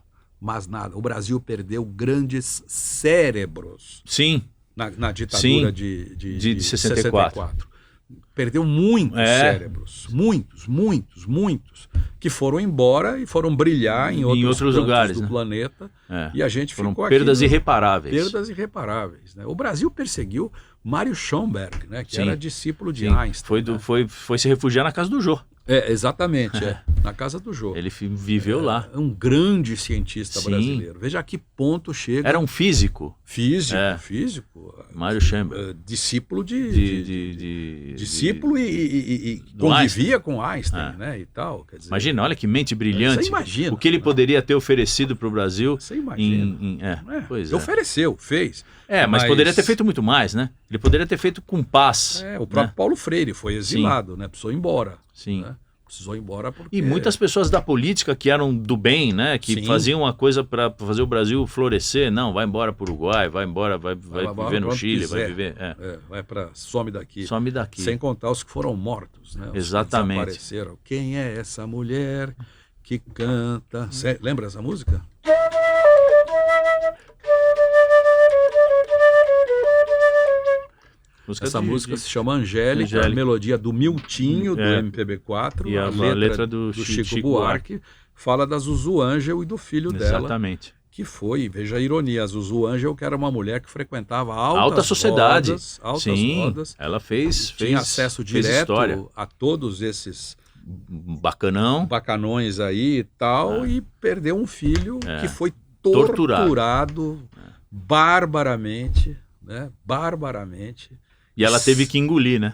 O Brasil perdeu grandes cérebros. Sim. Na ditadura de 64. Perdeu muitos cérebros, muitos, que foram embora e foram brilhar em outros lugares do planeta. E a gente ficou aqui. Perdas irreparáveis. Perdas irreparáveis. Né? O Brasil perseguiu Mário Schoenberg, né? Que era discípulo de Einstein. Foi se refugiar na casa do Jô. Exatamente, na casa do Jô. Ele viveu lá. Um grande cientista brasileiro. Veja a que ponto chega. Era um físico. Físico. Mário Schoenberg. Discípulo discípulo e convivia Einstein. com Einstein, né, e tal. Quer dizer, imagina, olha que mente brilhante. Você imagina. O que ele poderia ter oferecido para o Brasil. Você imagina. Pois ofereceu, fez. Mas poderia ter feito muito mais, né? Ele poderia ter feito com paz. O próprio Paulo Freire foi exilado, né? Precisou ir embora. Sim. Né? Precisou ir embora porque... E muitas pessoas da política que eram do bem, né? Que faziam uma coisa para fazer o Brasil florescer. Não, vai embora para o Uruguai, vai embora, vai viver no Chile, vai viver... vai para... Some daqui. Some daqui. Sem contar os que foram mortos, né? Os Exatamente. que desapareceram. Quem é essa mulher que canta... Lembra essa música? Essa música se chama Angélica, a melodia do Miltinho, do MPB4, e a letra do Chico Buarque, fala da Zuzu Ângel e do filho dela. Exatamente. Que foi, veja a ironia, a Zuzu Ângel, que era uma mulher que frequentava alta sociedade. Altas rodas. Ela tinha acesso direto a todos esses bacanões aí e tal, e perdeu um filho que foi torturado barbaramente, né? Barbaramente. E ela teve que engolir, né?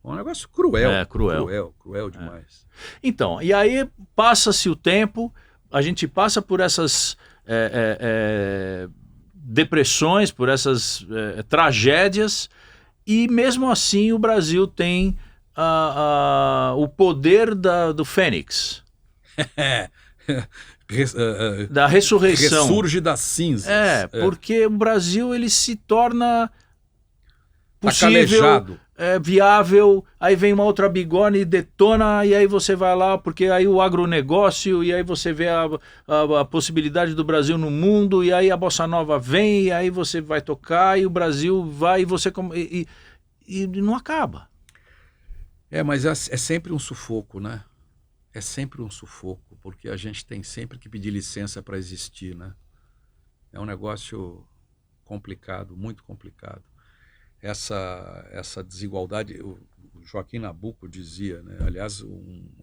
Um negócio cruel. Cruel demais. Então, e aí passa-se o tempo, a gente passa por essas depressões, por essas tragédias, e mesmo assim o Brasil tem o poder do Fênix. Da ressurreição. Ressurge das cinzas. Porque o Brasil ele se torna possível, viável, aí vem uma outra bigorna e detona, e aí você vai lá, porque aí o agronegócio, e aí você vê a possibilidade do Brasil no mundo, e aí a bossa nova vem, e aí você vai tocar, e o Brasil vai, e você... E não acaba. Mas é sempre um sufoco, né? É sempre um sufoco, porque a gente tem sempre que pedir licença para existir, né? É um negócio complicado, muito complicado. Essa desigualdade, o Joaquim Nabuco dizia, né? Aliás,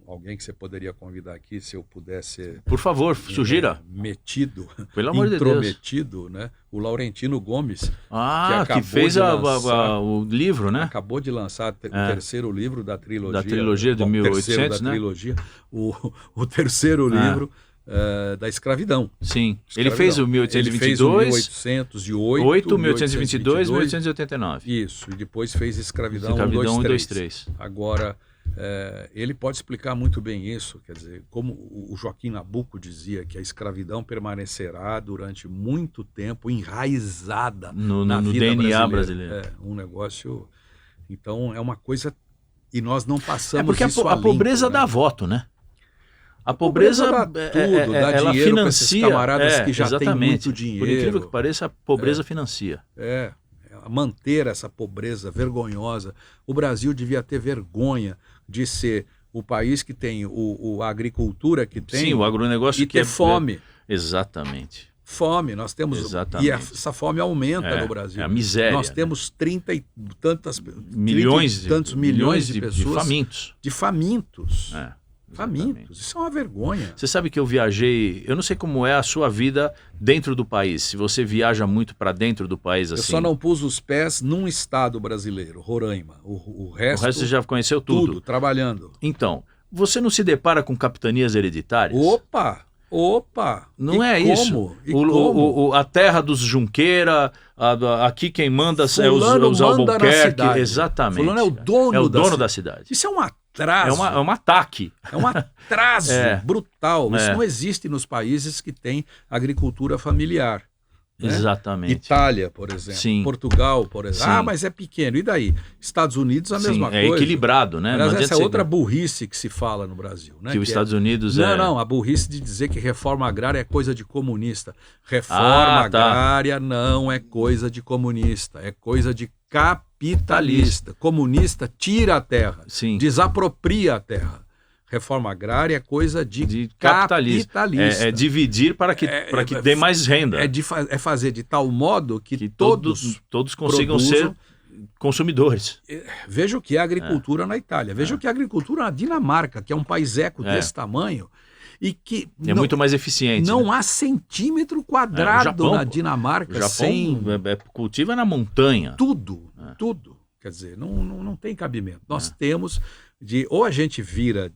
alguém que você poderia convidar aqui, se eu pudesse... Por favor, sugira. Metido, pelo amor de Deus. Intrometido, né? O Laurentino Gomes, que fez o livro, né? Acabou de lançar o terceiro livro da trilogia. Da trilogia de 1800, né? Trilogia, o terceiro livro... da escravidão. Sim. Ele fez o 1822, 1808, 1822 e 1889. Isso, e depois fez Escravidão 1, 2, 3. Agora, ele pode explicar muito bem isso, quer dizer, como o Joaquim Nabuco dizia, que a escravidão permanecerá durante muito tempo enraizada na vida DNA brasileira. Um negócio... Então, é uma coisa... E nós não passamos porque isso a pobreza dá voto, né? A pobreza dá tudo, dá ela dinheiro financia, camaradas que já têm muito dinheiro. Por incrível que pareça, a pobreza financia. Manter essa pobreza vergonhosa. O Brasil devia ter vergonha de ser o país que tem a agricultura que tem. Sim, o agronegócio e ter fome. Exatamente. Fome, nós temos... Exatamente. E essa fome aumenta no Brasil. É a miséria. Nós temos 30 e tantos milhões de pessoas... De famintos. De famintos. Exatamente. Famintos. Isso é uma vergonha. Você sabe que eu viajei... Eu não sei como é a sua vida dentro do país. Se você viaja muito para dentro do país assim... Eu só não pus os pés num estado brasileiro, Roraima. O resto... O resto você já conheceu tudo. Tudo, trabalhando. Então, você não se depara com capitanias hereditárias? Opa! Não é isso. A terra dos Junqueira, aqui quem manda é os Albuquerque. Exatamente. Fulano é o dono da cidade. Isso é um atraso. É um ataque. É um atraso brutal. Isso não existe nos países que têm agricultura familiar. Né? Exatamente. Itália, por exemplo. Sim. Portugal, por exemplo. Sim. Mas é pequeno. E daí? Estados Unidos, a mesma coisa. É equilibrado, né? Aliás, essa é outra burrice que se fala no Brasil. Né? Que os Estados Unidos Não, a burrice de dizer que reforma agrária é coisa de comunista. Reforma agrária não é coisa de comunista. É coisa de capitalista. Comunista tira a terra. Sim. Desapropria a terra. Reforma agrária é coisa de capitalista. É dividir para que dê mais renda. É fazer de tal modo que todos consigam ser consumidores. Veja o que é a agricultura na Itália. Veja o que é a agricultura na Dinamarca, que é um país desse tamanho. E que muito mais eficiente. Não há centímetro quadrado na Dinamarca. O Japão cultiva na montanha. Tudo. Quer dizer, não tem cabimento. Nós temos ou a gente vira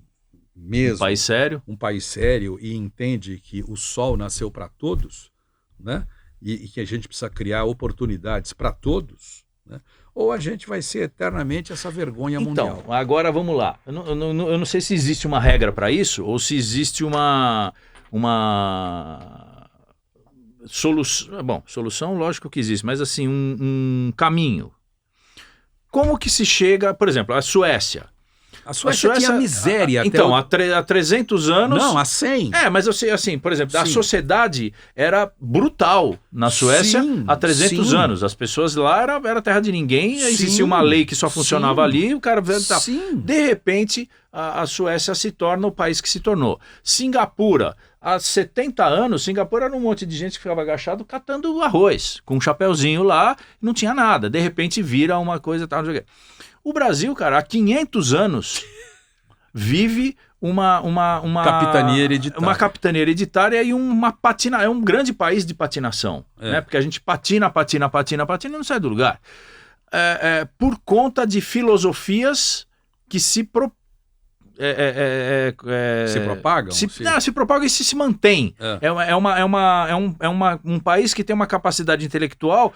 mesmo um país sério e entende que o sol nasceu para todos, né? E que a gente precisa criar oportunidades para todos, né? Ou a gente vai ser eternamente essa vergonha mundial. Então, agora vamos lá. Eu não sei se existe uma regra para isso ou se existe uma solução. Bom, solução lógico que existe, mas assim, um caminho. Como que se chega, por exemplo, a Suécia? A Suécia tinha miséria. Então, há 300 anos... Não, há 100. Mas eu sei, assim, por exemplo, a sociedade era brutal na Suécia há 300 anos. As pessoas lá era terra de ninguém, existia uma lei que só funcionava ali, o cara... De repente, a Suécia se torna o país que se tornou. Singapura, há 70 anos, Singapura era um monte de gente que ficava agachado catando arroz, com um chapeuzinho lá, não tinha nada. De repente vira uma coisa... Tal, não sei o quê. O Brasil, cara, há 500 anos vive uma capitania hereditária. Uma capitania hereditária e é um grande país de patinação, né? Porque a gente patina e não sai do lugar. Por conta de filosofias que se propagam? Se propagam e se mantêm. Um país que tem uma capacidade intelectual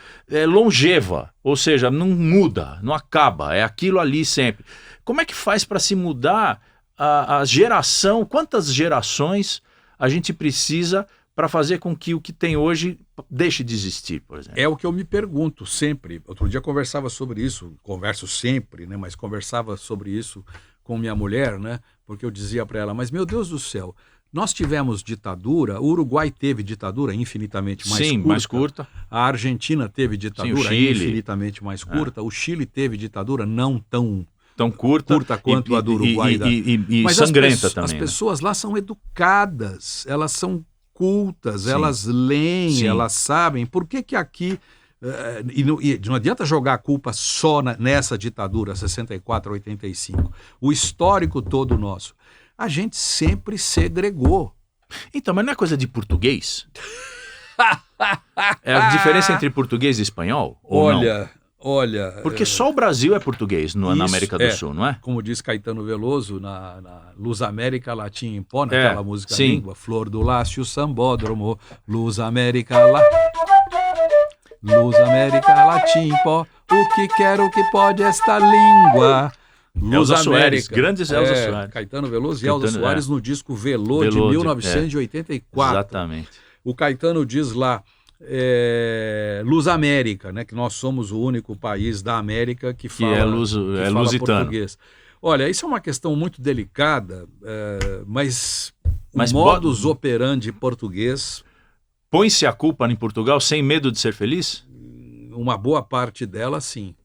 longeva, ou seja, não muda, não acaba, é aquilo ali sempre. Como é que faz para se mudar a geração? Quantas gerações a gente precisa para fazer com que o que tem hoje deixe de existir, por exemplo? É o que eu me pergunto sempre. Outro dia conversava sobre isso, converso sempre, né? Mas conversava sobre isso com minha mulher, né? Porque eu dizia para ela, mas meu Deus do céu, nós tivemos ditadura, o Uruguai teve ditadura infinitamente mais curta. A Argentina teve ditadura infinitamente mais curta. O Chile teve ditadura não tão curta quanto a do Uruguai. Mas sangrenta também. As pessoas lá são educadas, elas são cultas, elas leem, elas sabem. Por que aqui... E não adianta jogar a culpa só nessa ditadura, 64 a 85. O histórico todo nosso. A gente sempre segregou. Então, mas não é coisa de português? É a diferença entre português e espanhol? Olha... Porque só o Brasil é português na América do Sul, não é? Como diz Caetano Veloso na Luz América Latim em Pó, naquela música língua, Flor do Lácio Sambódromo, Luz América Latim Pó, o que quer, o que pode esta língua. Elza Soares, grandes Elza Soares. Caetano Veloso e Elza Soares no disco Velô de 1984. Exatamente. O Caetano diz lá, Luz América, né, que nós somos o único país da América que fala lusitano. Português. Olha, isso é uma questão muito delicada, mas o modus operandi português... Põe-se a culpa em Portugal sem medo de ser feliz? Uma boa parte dela, sim.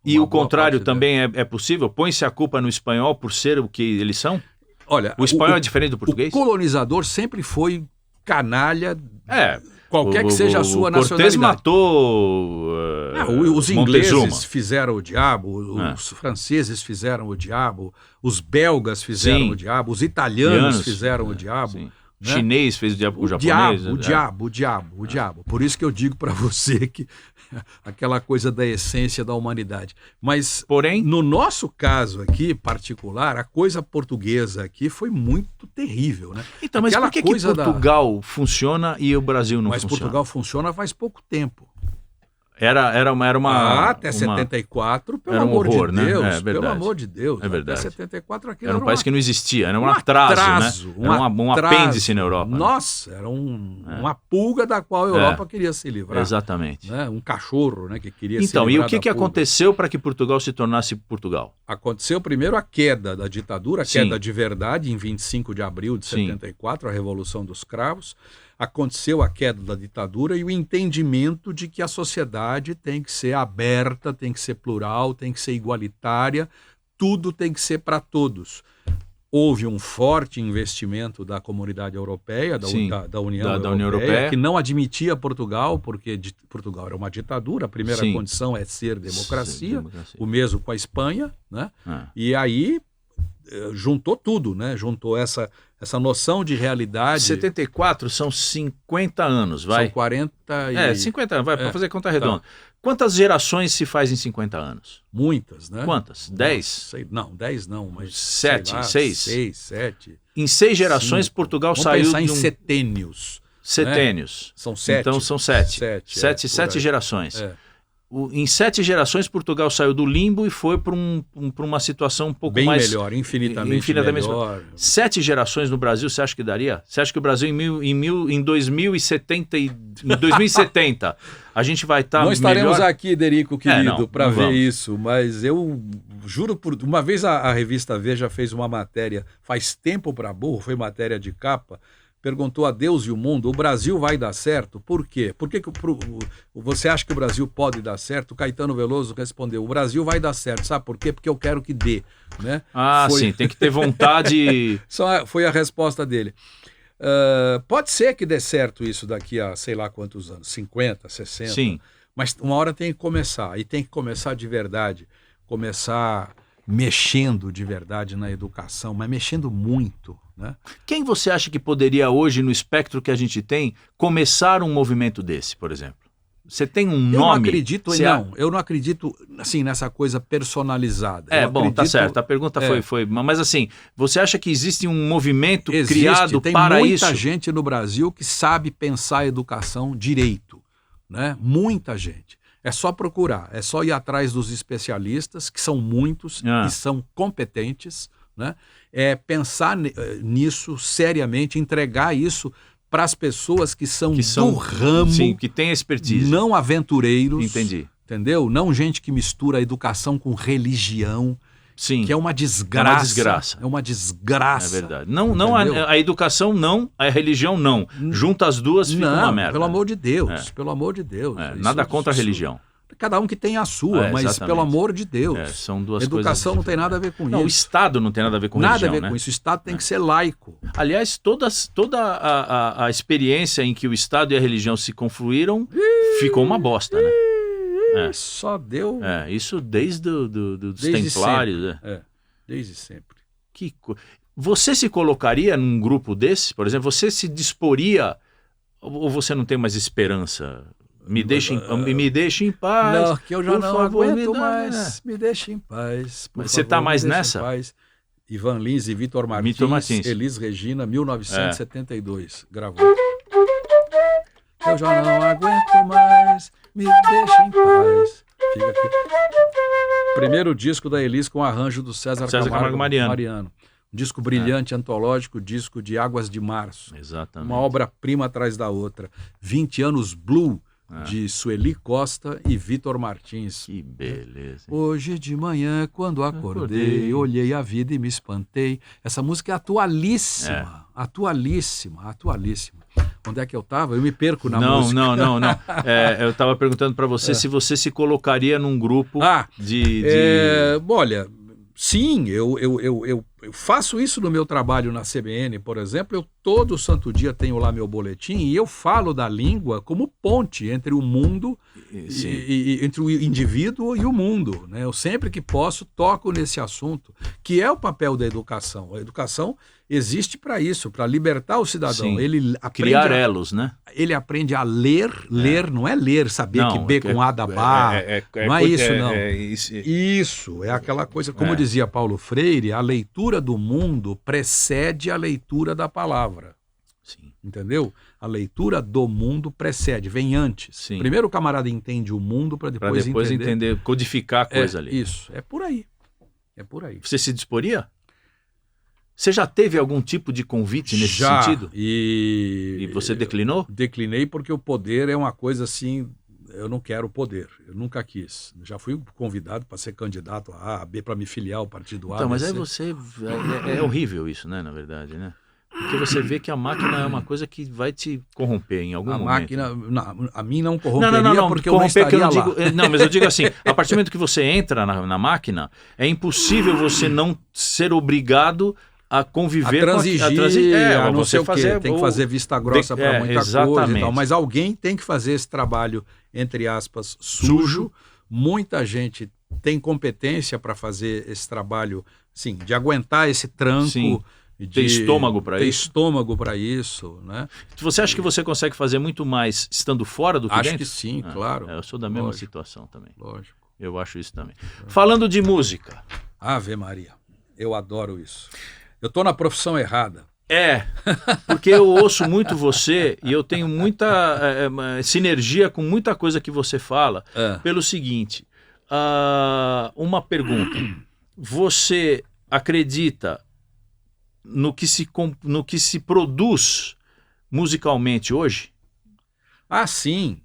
E o contrário também é possível? Põe-se a culpa no espanhol por ser o que eles são? Olha, o espanhol é diferente do português? O colonizador sempre foi canalha Qualquer que seja a sua Cortés nacionalidade. matou Os Montezuma. ingleses fizeram o diabo, os franceses fizeram o diabo, os belgas fizeram Sim. o diabo, os italianos fizeram o Sim. diabo. Né? Chinês fez o diabo com o japonês. O diabo. Por isso que eu digo para você que aquela coisa da essência da humanidade. Mas, porém, no nosso caso aqui, particular, a coisa portuguesa aqui foi muito terrível, né? Então, mas por que Portugal funciona e o Brasil não funciona? Mas Portugal funciona faz pouco tempo. Era uma... até 74, pelo era um amor horror, de Deus, né? pelo amor de Deus. É verdade. Até 74 aquilo era um país que não existia, era um atraso, né? Era um apêndice na Europa. Nossa, era uma pulga da qual a Europa queria se livrar. Exatamente. Né? Um cachorro, né, que queria se livrar. Então, e o que aconteceu para que Portugal se tornasse Portugal? Aconteceu primeiro a queda da ditadura, a queda de verdade, em 25 de abril de 74, a Revolução dos Cravos. Aconteceu a queda da ditadura e o entendimento de que a sociedade tem que ser aberta, tem que ser plural, tem que ser igualitária, tudo tem que ser para todos. Houve um forte investimento da comunidade europeia, da União Europeia, que não admitia Portugal, porque Portugal era uma ditadura, a primeira condição é ser democracia, o mesmo com a Espanha, né? E aí juntou tudo, né? Juntou essa noção de realidade. 74 são 50 anos, vai? São 40 50 anos, vai, para fazer conta redonda. Tá. Quantas gerações se faz em 50 anos? Muitas, né? Quantas? 10? Não, 10 não, mas 7, 6? 6, 7. Em 6 gerações, 5. Portugal saiu de em setênios. Setênios. Né? São 7. Então são 7. 7 gerações. Em 7 gerações, Portugal saiu do limbo e foi para uma situação um pouco bem mais... melhor, infinitamente melhor. 7 gerações no Brasil, você acha que daria? Você acha que o Brasil em 2070 a gente vai estar Não estaremos melhor? Aqui, Derico, querido, para ver isso, mas eu juro por... Uma vez a revista Veja fez uma matéria, faz tempo para burro, foi matéria de capa, perguntou a Deus e o mundo, o Brasil vai dar certo? Por quê? Por que você acha que o Brasil pode dar certo? O Caetano Veloso respondeu, o Brasil vai dar certo. Sabe por quê? Porque eu quero que dê. Né? Sim, tem que ter vontade. Só foi a resposta dele. Pode ser que dê certo isso daqui a sei lá quantos anos, 50, 60. Sim. Mas uma hora tem que começar, e tem que começar de verdade, começar mexendo de verdade na educação, mas mexendo muito. Né? Quem você acha que poderia hoje, no espectro que a gente tem, começar um movimento desse, por exemplo? Você tem um nome? Eu não acredito assim, nessa coisa personalizada. Tá certo, a pergunta foi... Mas assim, você acha que existe um movimento criado para isso? Tem muita gente no Brasil que sabe pensar a educação direito. Né? Muita gente. É só procurar, é só ir atrás dos especialistas, que são muitos e são competentes, né? É pensar nisso seriamente, entregar isso para as pessoas que são do ramo, que têm expertise, não aventureiros. Entendi. Entendeu? Não gente que mistura a educação com religião, que é uma desgraça. É uma desgraça. É uma desgraça. É verdade. Não a educação não, a religião não. Junta as duas fica uma merda. Pelo amor de Deus, pelo amor de Deus. Nada contra a religião. Cada um que tem a sua, mas pelo amor de Deus. São duas educação coisas não tem nada a ver com isso. O Estado não tem nada a ver com religião. Nada a ver com isso. O Estado tem que ser laico. Aliás, toda a experiência em que o Estado e a religião se confluíram ficou uma bosta, né? Só deu... Isso desde os Templários. Desde sempre. Você se colocaria num grupo desse? Por exemplo, você se disporia ou você não tem mais esperança? Me deixe em paz. Não, que eu já não aguento mais. Me deixe em paz. Mas você está mais nessa? Ivan Lins e Vitor Martins. Elis Regina, 1972. Gravou. Eu já não aguento mais. Me deixe em paz. Fica aqui. Primeiro disco da Elis com arranjo do César Camargo Mariano. Um disco brilhante, antológico, disco de Águas de Março. Exatamente. Uma obra-prima atrás da outra. 20 anos Blue, de Sueli Costa e Vitor Martins. Que beleza. Hoje de manhã, quando acordei, olhei a vida e me espantei. Essa música é atualíssima. Atualíssima. Onde é que eu estava? Eu me perco na música. Não. Eu estava perguntando para você se você se colocaria num grupo de... Olha... Sim, eu eu faço isso no meu trabalho na CBN, por exemplo. Eu todo santo dia tenho lá meu boletim e eu falo da língua como ponte entre o mundo, entre o indivíduo e o mundo, né? Eu sempre que posso toco nesse assunto, que é o papel da educação. A educação existe para isso, para libertar o cidadão. Sim. Ele Criar elos, né? Ele aprende a ler, não é ler, saber Não, que B com A dá bar, não é isso, não. Isso, é aquela coisa, como dizia Paulo Freire, a leitura do mundo precede a leitura da palavra. Sim. Entendeu? A leitura do mundo precede, vem antes. Sim. Primeiro o camarada entende o mundo para depois entender, codificar a coisa ali. Isso, é por aí. É por aí. Você se disporia? Você já teve algum tipo de convite nesse sentido? E você declinou? Declinei porque o poder é uma coisa assim, eu não quero poder, eu nunca quis. Já fui convidado para ser candidato a A, a B, para me filiar ao partido A. Então, mas aí você... É horrível isso, né, na verdade, né? Porque você vê que a máquina é uma coisa que vai te corromper em algum momento. A máquina, a mim não corromperia não, porque corromper, eu não estaria que eu não digo, não, mas eu digo assim, a partir do momento que você entra na máquina, é impossível você não ser obrigado a conviver com a não sei fazer, o quê. Tem que fazer vista grossa para muita coisa e tal. Mas alguém tem que fazer esse trabalho, entre aspas, sujo. Muita gente tem competência para fazer esse trabalho, sim, de aguentar esse tranco. Sim. Ter estômago para isso. Ter estômago para isso, né? Você acha que você consegue fazer muito mais estando fora do que dentro? Acho que sim, claro. Eu sou da mesma situação também. Lógico. Eu acho isso também. Falando de música. Ave Maria, eu adoro isso. Eu estou na profissão errada. Porque eu ouço muito você e eu tenho muita sinergia com muita coisa que você fala. Pelo seguinte, uma pergunta. Você acredita no que se produz musicalmente hoje? Ah, sim.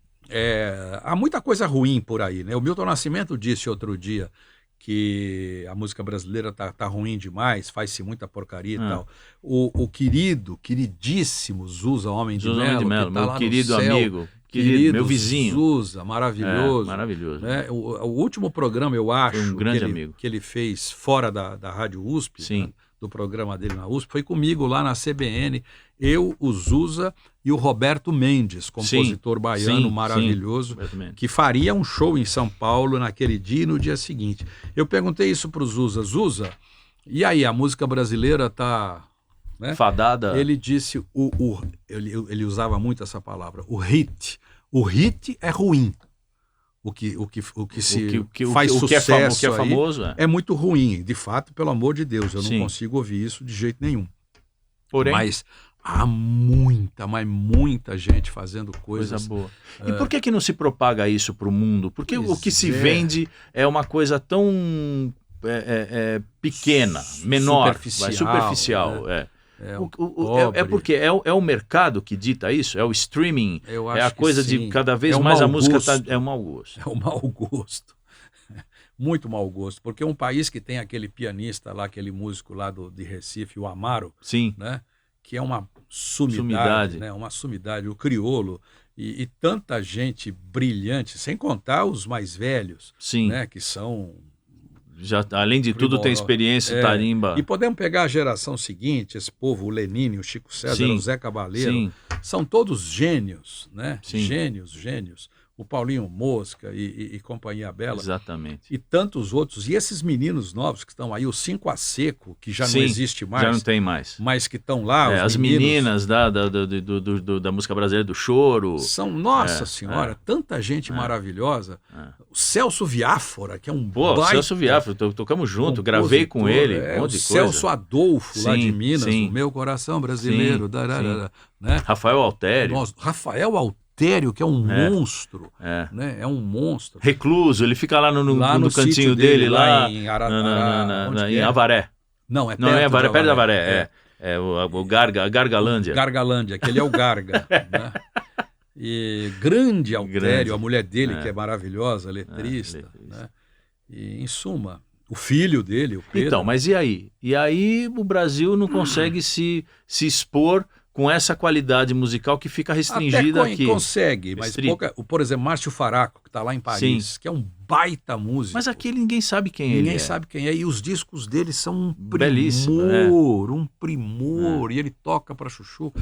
Há muita coisa ruim por aí, né? O Milton Nascimento disse outro dia que a música brasileira tá ruim demais, faz-se muita porcaria e tal. O queridíssimo Zusa Homem de Melo, meu lá querido no céu, amigo, querido meu vizinho. Zusa, maravilhoso. Maravilhoso. Né? O último programa, eu acho, foi um grande amigo que ele fez fora da Rádio USP, sim. Né? Do programa dele na USP, foi comigo lá na CBN, eu, o Zusa e o Roberto Mendes, compositor baiano maravilhoso, que faria um show em São Paulo naquele dia e no dia seguinte. Eu perguntei isso para o Zusa, e aí, a música brasileira está... Né? Fadada? Ele disse, ele usava muito essa palavra, o hit. O hit é ruim. O que faz sucesso, o que é famoso é muito ruim. De fato, pelo amor de Deus, eu não consigo ouvir isso de jeito nenhum. Porém, mas há muita gente fazendo coisa boa. E por que não se propaga isso para o mundo? Porque o que se vende é uma coisa tão pequena, menor, superficial. Né? Porque é o mercado que dita isso? É o streaming? Eu acho é a coisa de cada vez mais a música é um mau gosto. É um mau gosto. Muito mau gosto. Porque um país que tem aquele pianista lá, aquele músico lá de Recife, o Amaro, sim. Né? Que é uma sumidade. Né? Uma sumidade, o crioulo, e tanta gente brilhante, sem contar os mais velhos, sim. Né? Que são... Já, além de tudo, tem experiência, tarimba. E podemos pegar a geração seguinte, esse povo, o Lenine, o Chico César, o Zé Cabaleiro, são todos gênios, né? Sim. Gênios. O Paulinho Mosca e Companhia Bela. Exatamente. E tantos outros. E esses meninos novos que estão aí, o 5 a Seco, que já não existe mais. Já não tem mais. Mas que estão lá. As meninas da música brasileira, do choro. São, nossa senhora, tanta gente maravilhosa. O Celso Viáfora, que é um baita... Celso Viáfora, tocamos junto, gravei com ele, um monte de coisa. Celso Adolfo, lá de Minas, o Meu Coração Brasileiro. Né? Rafael Altério. Rafael Altério, que é um monstro, né? É um monstro. Recluso, ele fica lá no cantinho dele, lá em Avaré. Não, é perto de Avaré. O Gargalândia. Gargalândia, que ele é o Garga. Né? E grande Altério, a mulher dele, que é maravilhosa, letrista. Né? E, em suma, o filho dele, o Pedro. Então, mas e aí? E aí o Brasil não consegue se expor com essa qualidade musical que fica restringida aqui. Consegue, mas por exemplo, Márcio Faraco, que está lá em Paris, que é um baita músico. Mas aqui ninguém sabe quem ele é. Ninguém sabe quem é. E os discos dele são um Belíssimo, primor, um primor. E ele toca para chuchu.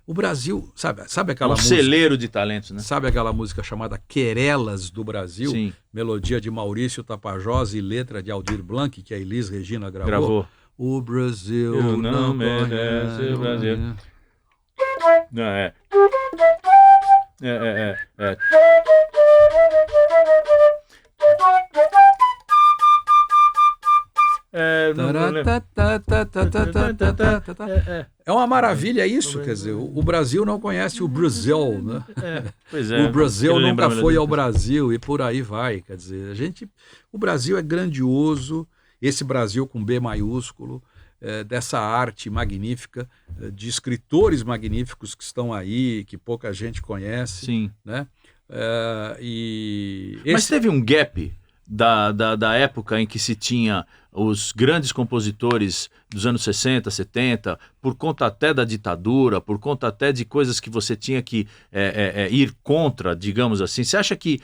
O Brasil, sabe aquela música? Celeiro de talentos, né? Sabe aquela música chamada Querelas do Brasil? Sim. Melodia de Maurício Tapajós e letra de Aldir Blanc, que a Elis Regina gravou. O Brasil Eu não merece conhece o Brasil. Não, é. É. É uma maravilha isso, quer dizer, o Brasil não conhece o Brasil, né? Pois é. O Brasil nunca foi ao Brasil e por aí vai, quer dizer, o Brasil é grandioso, esse Brasil com B maiúsculo, dessa arte magnífica, de escritores magníficos que estão aí, que pouca gente conhece. Sim. Né? Mas teve um gap da época em que se tinha os grandes compositores dos anos 60, 70, por conta até da ditadura, por conta até de coisas que você tinha que ir contra, digamos assim. Você acha que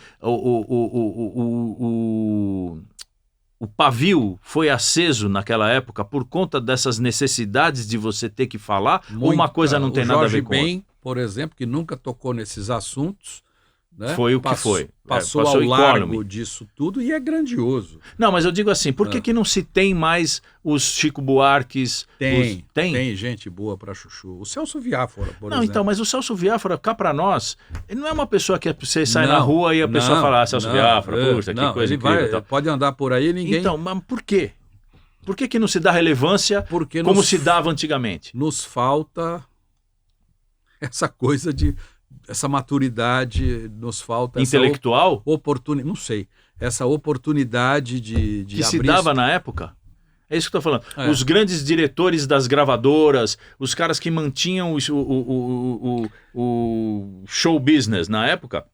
o pavio foi aceso naquela época por conta dessas necessidades de você ter que falar? Ou uma coisa não tem nada a ver com outra? O Jorge Ben, por exemplo, que nunca tocou nesses assuntos, né? Foi o que foi. Passou ao largo disso tudo e é grandioso. Não, mas eu digo assim, por que não se tem mais os Chico Buarques? Tem gente boa para chuchu. O Celso Viáfora, por exemplo. Não, então, mas o Celso Viáfora, cá para nós, ele não é uma pessoa que você sai na rua e a pessoa fala, Celso Viáfora, puxa, que coisa incrível. Pode andar por aí e ninguém... Então, mas por quê? Por que não se dá relevância como se dava antigamente? Nos falta essa coisa essa maturidade, nos falta intelectual? Não sei. Essa oportunidade de que se dava na época? É isso que eu estou falando. Os grandes diretores das gravadoras, os caras que mantinham o show business na época,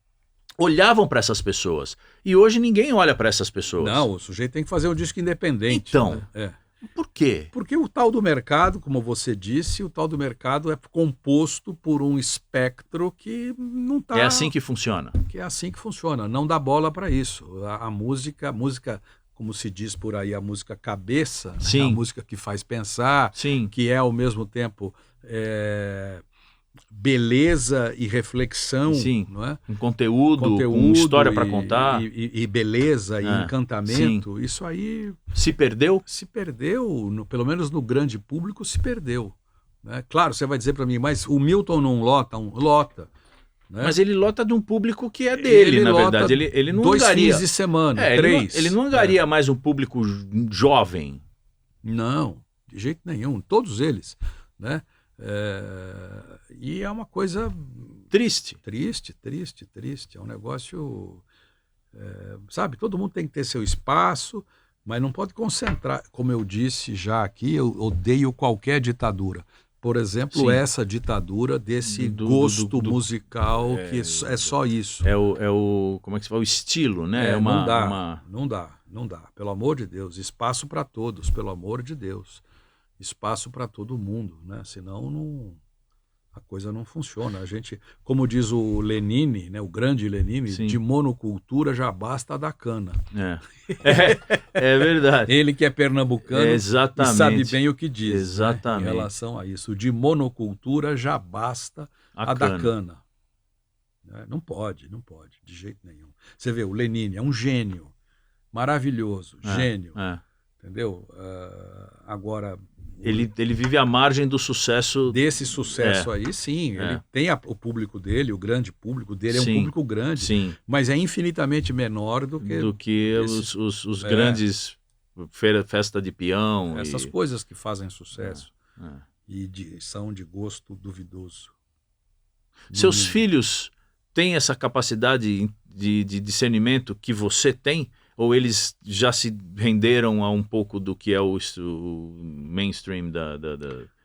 olhavam para essas pessoas. E hoje ninguém olha para essas pessoas. Não, o sujeito tem que fazer um disco independente. Então, né? Por quê? Porque o tal do mercado, como você disse, o tal do mercado é composto por um espectro que não está... É assim que funciona. Que é assim que funciona, não dá bola para isso. A música, como se diz por aí, a música cabeça, Sim. A música que faz pensar, Sim. Que é ao mesmo tempo beleza e reflexão. Sim. Não é? Um conteúdo com história para contar. E beleza e encantamento. Sim. Isso aí... Se perdeu? Se perdeu, pelo menos no grande público se perdeu. Né? Claro, você vai dizer para mim, mas o Milton não lota? Lota. Né? Mas ele lota de um público que é dele, na verdade. Ele não 2 angaria... fins de semana, 3. Ele não angaria mais um público jovem. Não, de jeito nenhum. Todos eles. Né? E é uma coisa... Triste. Triste. É um negócio... sabe, todo mundo tem que ter seu espaço, mas não pode concentrar. Como eu disse já aqui, eu odeio qualquer ditadura. Por exemplo, Sim. Essa ditadura desse gosto musical que é só isso. Como é que se fala? O estilo, né? Não dá. Pelo amor de Deus, espaço para todos, pelo amor de Deus. Espaço para todo mundo, né? Senão a coisa não funciona. A gente, como diz o Lenine, né, o grande Lenine, Sim. De monocultura já basta da cana. É verdade. Ele que é pernambucano e sabe bem o que diz. Exatamente. Né, em relação a isso. De monocultura já basta a da cana. Não pode, de jeito nenhum. Você vê, o Lenine é um gênio, maravilhoso, gênio. Entendeu? Agora... Ele vive à margem do sucesso. Desse sucesso aí, sim. Ele tem o público dele, o grande público dele, sim, é um público grande. Sim. Mas é infinitamente menor do que os grandes festa de peão. Essas coisas que fazem sucesso. E são de gosto duvidoso. Seus filhos têm essa capacidade de discernimento que você tem? Ou eles já se renderam a um pouco do que é o mainstream da...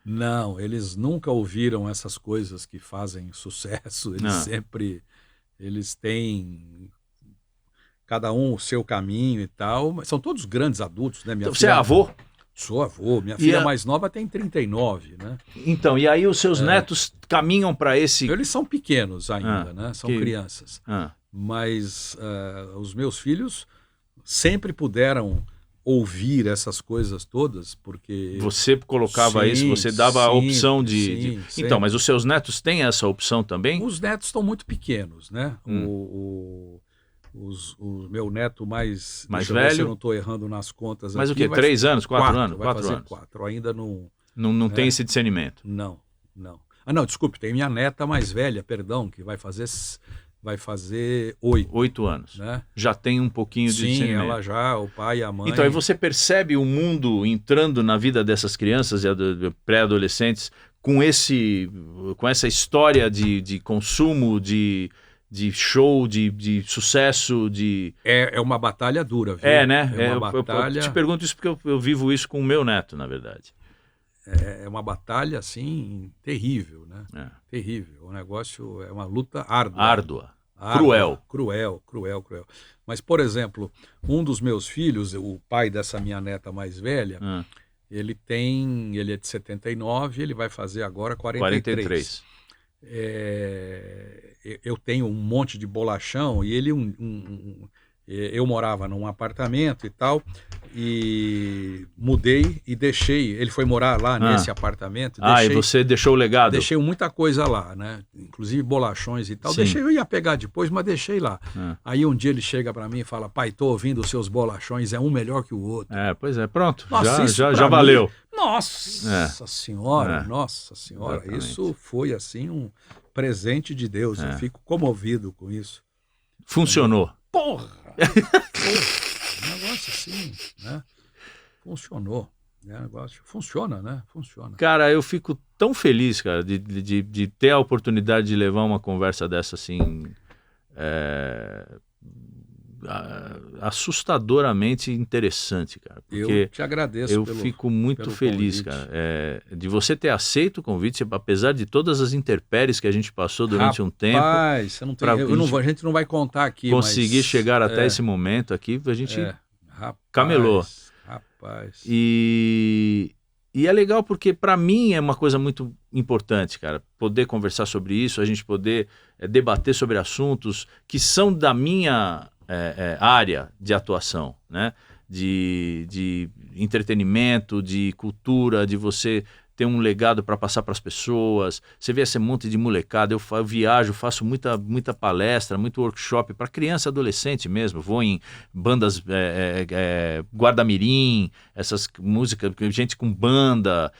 Não, eles nunca ouviram essas coisas que fazem sucesso. Eles têm cada um o seu caminho e tal. Mas são todos grandes adultos, né? Então, você é avô? Sou avô. Minha filha mais nova tem 39, né? Então, e aí os seus netos caminham para esse... Eles são pequenos ainda, né? São crianças. Mas os meus filhos... sempre puderam ouvir essas coisas todas, porque... Você colocava Sim, isso, você dava a opção sim, de... Então, mas os seus netos têm essa opção também? Os netos estão muito pequenos, né? O meu neto mais deixa eu ver se velho? eu não estou errando nas contas Mas aqui. o quê? 3 anos, 4 anos? Vai 4 fazer anos. 4. Ainda não... Não tem esse discernimento. Não. Ah, não, desculpe, tem minha neta mais velha, perdão, que vai fazer 8. 8 anos. Né? Já tem um pouquinho de Sim, discernimento. ela já, o pai e a mãe... Então, aí você percebe o mundo entrando na vida dessas crianças e pré-adolescentes com essa história de consumo, de show, de sucesso, de... É uma batalha dura, viu? É, né? É uma batalha... Eu te pergunto isso porque eu vivo isso com o meu neto, na verdade. É uma batalha, assim, terrível, né? Terrível. O negócio é uma luta árdua. Cruel. Cruel. Mas, por exemplo, um dos meus filhos, o pai dessa minha neta mais velha, ele é de 79, ele vai fazer agora 43. Eu tenho um monte de bolachão e ele eu morava num apartamento e tal, e mudei e deixei, ele foi morar lá nesse apartamento. E você deixou o legado? Deixei muita coisa lá, né? Inclusive bolachões e tal. Sim. Eu ia pegar depois, mas deixei lá. Aí um dia ele chega para mim e fala, pai, tô ouvindo os seus bolachões, é um melhor que o outro. Pois é, pronto. Nossa, já valeu. Mim, nossa senhora, Exatamente. Isso foi assim um presente de Deus. Eu fico comovido com isso. Funcionou. Porra! Um negócio assim, né? Funcionou. Negócio funciona, né? Funciona. Cara, eu fico tão feliz, cara, de ter a oportunidade de levar uma conversa dessa assim, assustadoramente interessante, cara. Porque eu te agradeço. Eu fico muito feliz, convite. Cara, de você ter aceito o convite, apesar de todas as intempéries que a gente passou durante um tempo. Você não tem, a gente não vai contar aqui. Conseguir chegar até esse momento aqui, a gente camelou. Rapaz. E é legal porque para mim é uma coisa muito importante, cara, poder conversar sobre isso, a gente poder debater sobre assuntos que são da minha área de atuação, né? De entretenimento, de cultura, de você ter um legado para passar para as pessoas. Você vê esse monte de molecada, eu viajo, faço muita palestra, muito workshop para criança e adolescente mesmo, vou em bandas guarda-mirim, essas músicas, gente com banda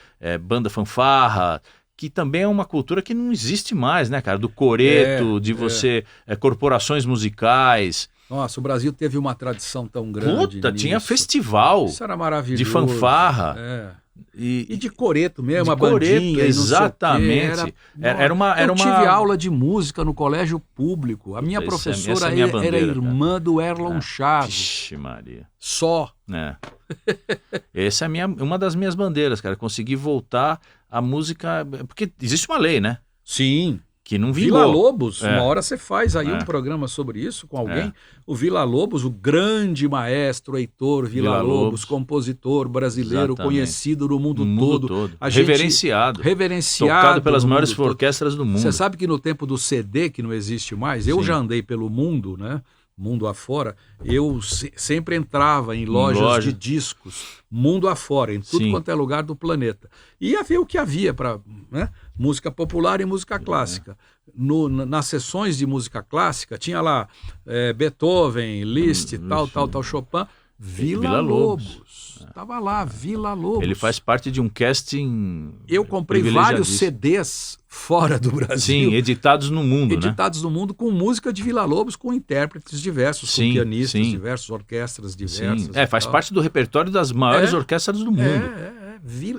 fanfarra, que também é uma cultura que não existe mais, né, cara? Do coreto, de você... corporações musicais. Nossa, o Brasil teve uma tradição tão grande. Puta, tinha festival. Isso era maravilhoso. De fanfarra. E de coreto mesmo, de a bandinha. Exatamente. Eu tive aula de música no colégio público. A minha professora era irmã do Erlon Chaves. Vixe Maria. Só. Essa é uma das minhas bandeiras, cara. Conseguir voltar à música... Porque existe uma lei, né? Sim. Que não vingou. Villa-Lobos, uma hora você faz aí um programa sobre isso com alguém. O Villa-Lobos, o grande maestro Heitor Villa-Lobos, compositor brasileiro, conhecido no mundo todo. Reverenciado. Tocado pelas maiores orquestras do mundo. Você sabe que no tempo do CD, que não existe mais, eu já andei pelo mundo, né? Mundo afora, eu sempre entrava em lojas de discos, mundo afora, em tudo quanto é lugar do planeta. E ia ver o que havia para música popular e música clássica. Nas sessões de música clássica, tinha lá Beethoven, Liszt, tal, Chopin, Villa-Lobos. Estava lá, Villa-Lobos. Ele faz parte de um casting. Eu comprei vários CDs fora do Brasil. Sim, editados no mundo, editados no mundo com música de Villa-Lobos, com intérpretes diversos, com pianistas diversos, orquestras diversas. Faz parte do repertório das maiores orquestras do mundo.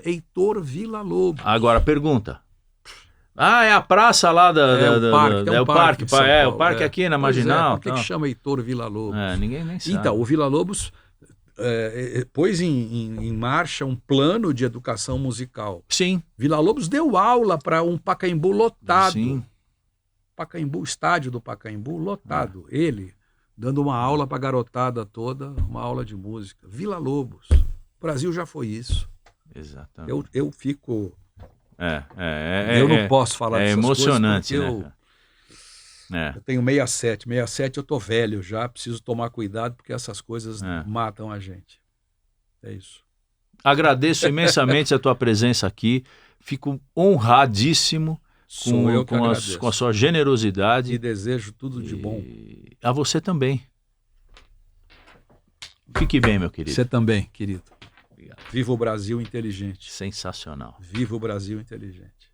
Heitor Villa-Lobos. Agora, pergunta. É a praça lá o parque. O parque aqui na Marginal. Por que chama Heitor Villa-Lobos? Ninguém nem sabe. Então, o Villa-Lobos pôs em marcha um plano de educação musical. Sim. Villa-Lobos deu aula para um Pacaembu lotado. Sim. Estádio do Pacaembu lotado. Ele dando uma aula para a garotada toda, uma aula de música. Villa-Lobos. O Brasil já foi isso. Exatamente. Eu fico... eu não posso falar dessas emocionante, coisas né? Eu tenho 67. 67 eu tô velho já, preciso tomar cuidado porque essas coisas matam a gente. É isso. Agradeço imensamente a tua presença aqui. Fico honradíssimo com a sua generosidade. E desejo tudo de bom. A você também. Fique bem, meu querido. Você também, querido. Obrigado. Viva o Brasil inteligente. Sensacional. Viva o Brasil inteligente.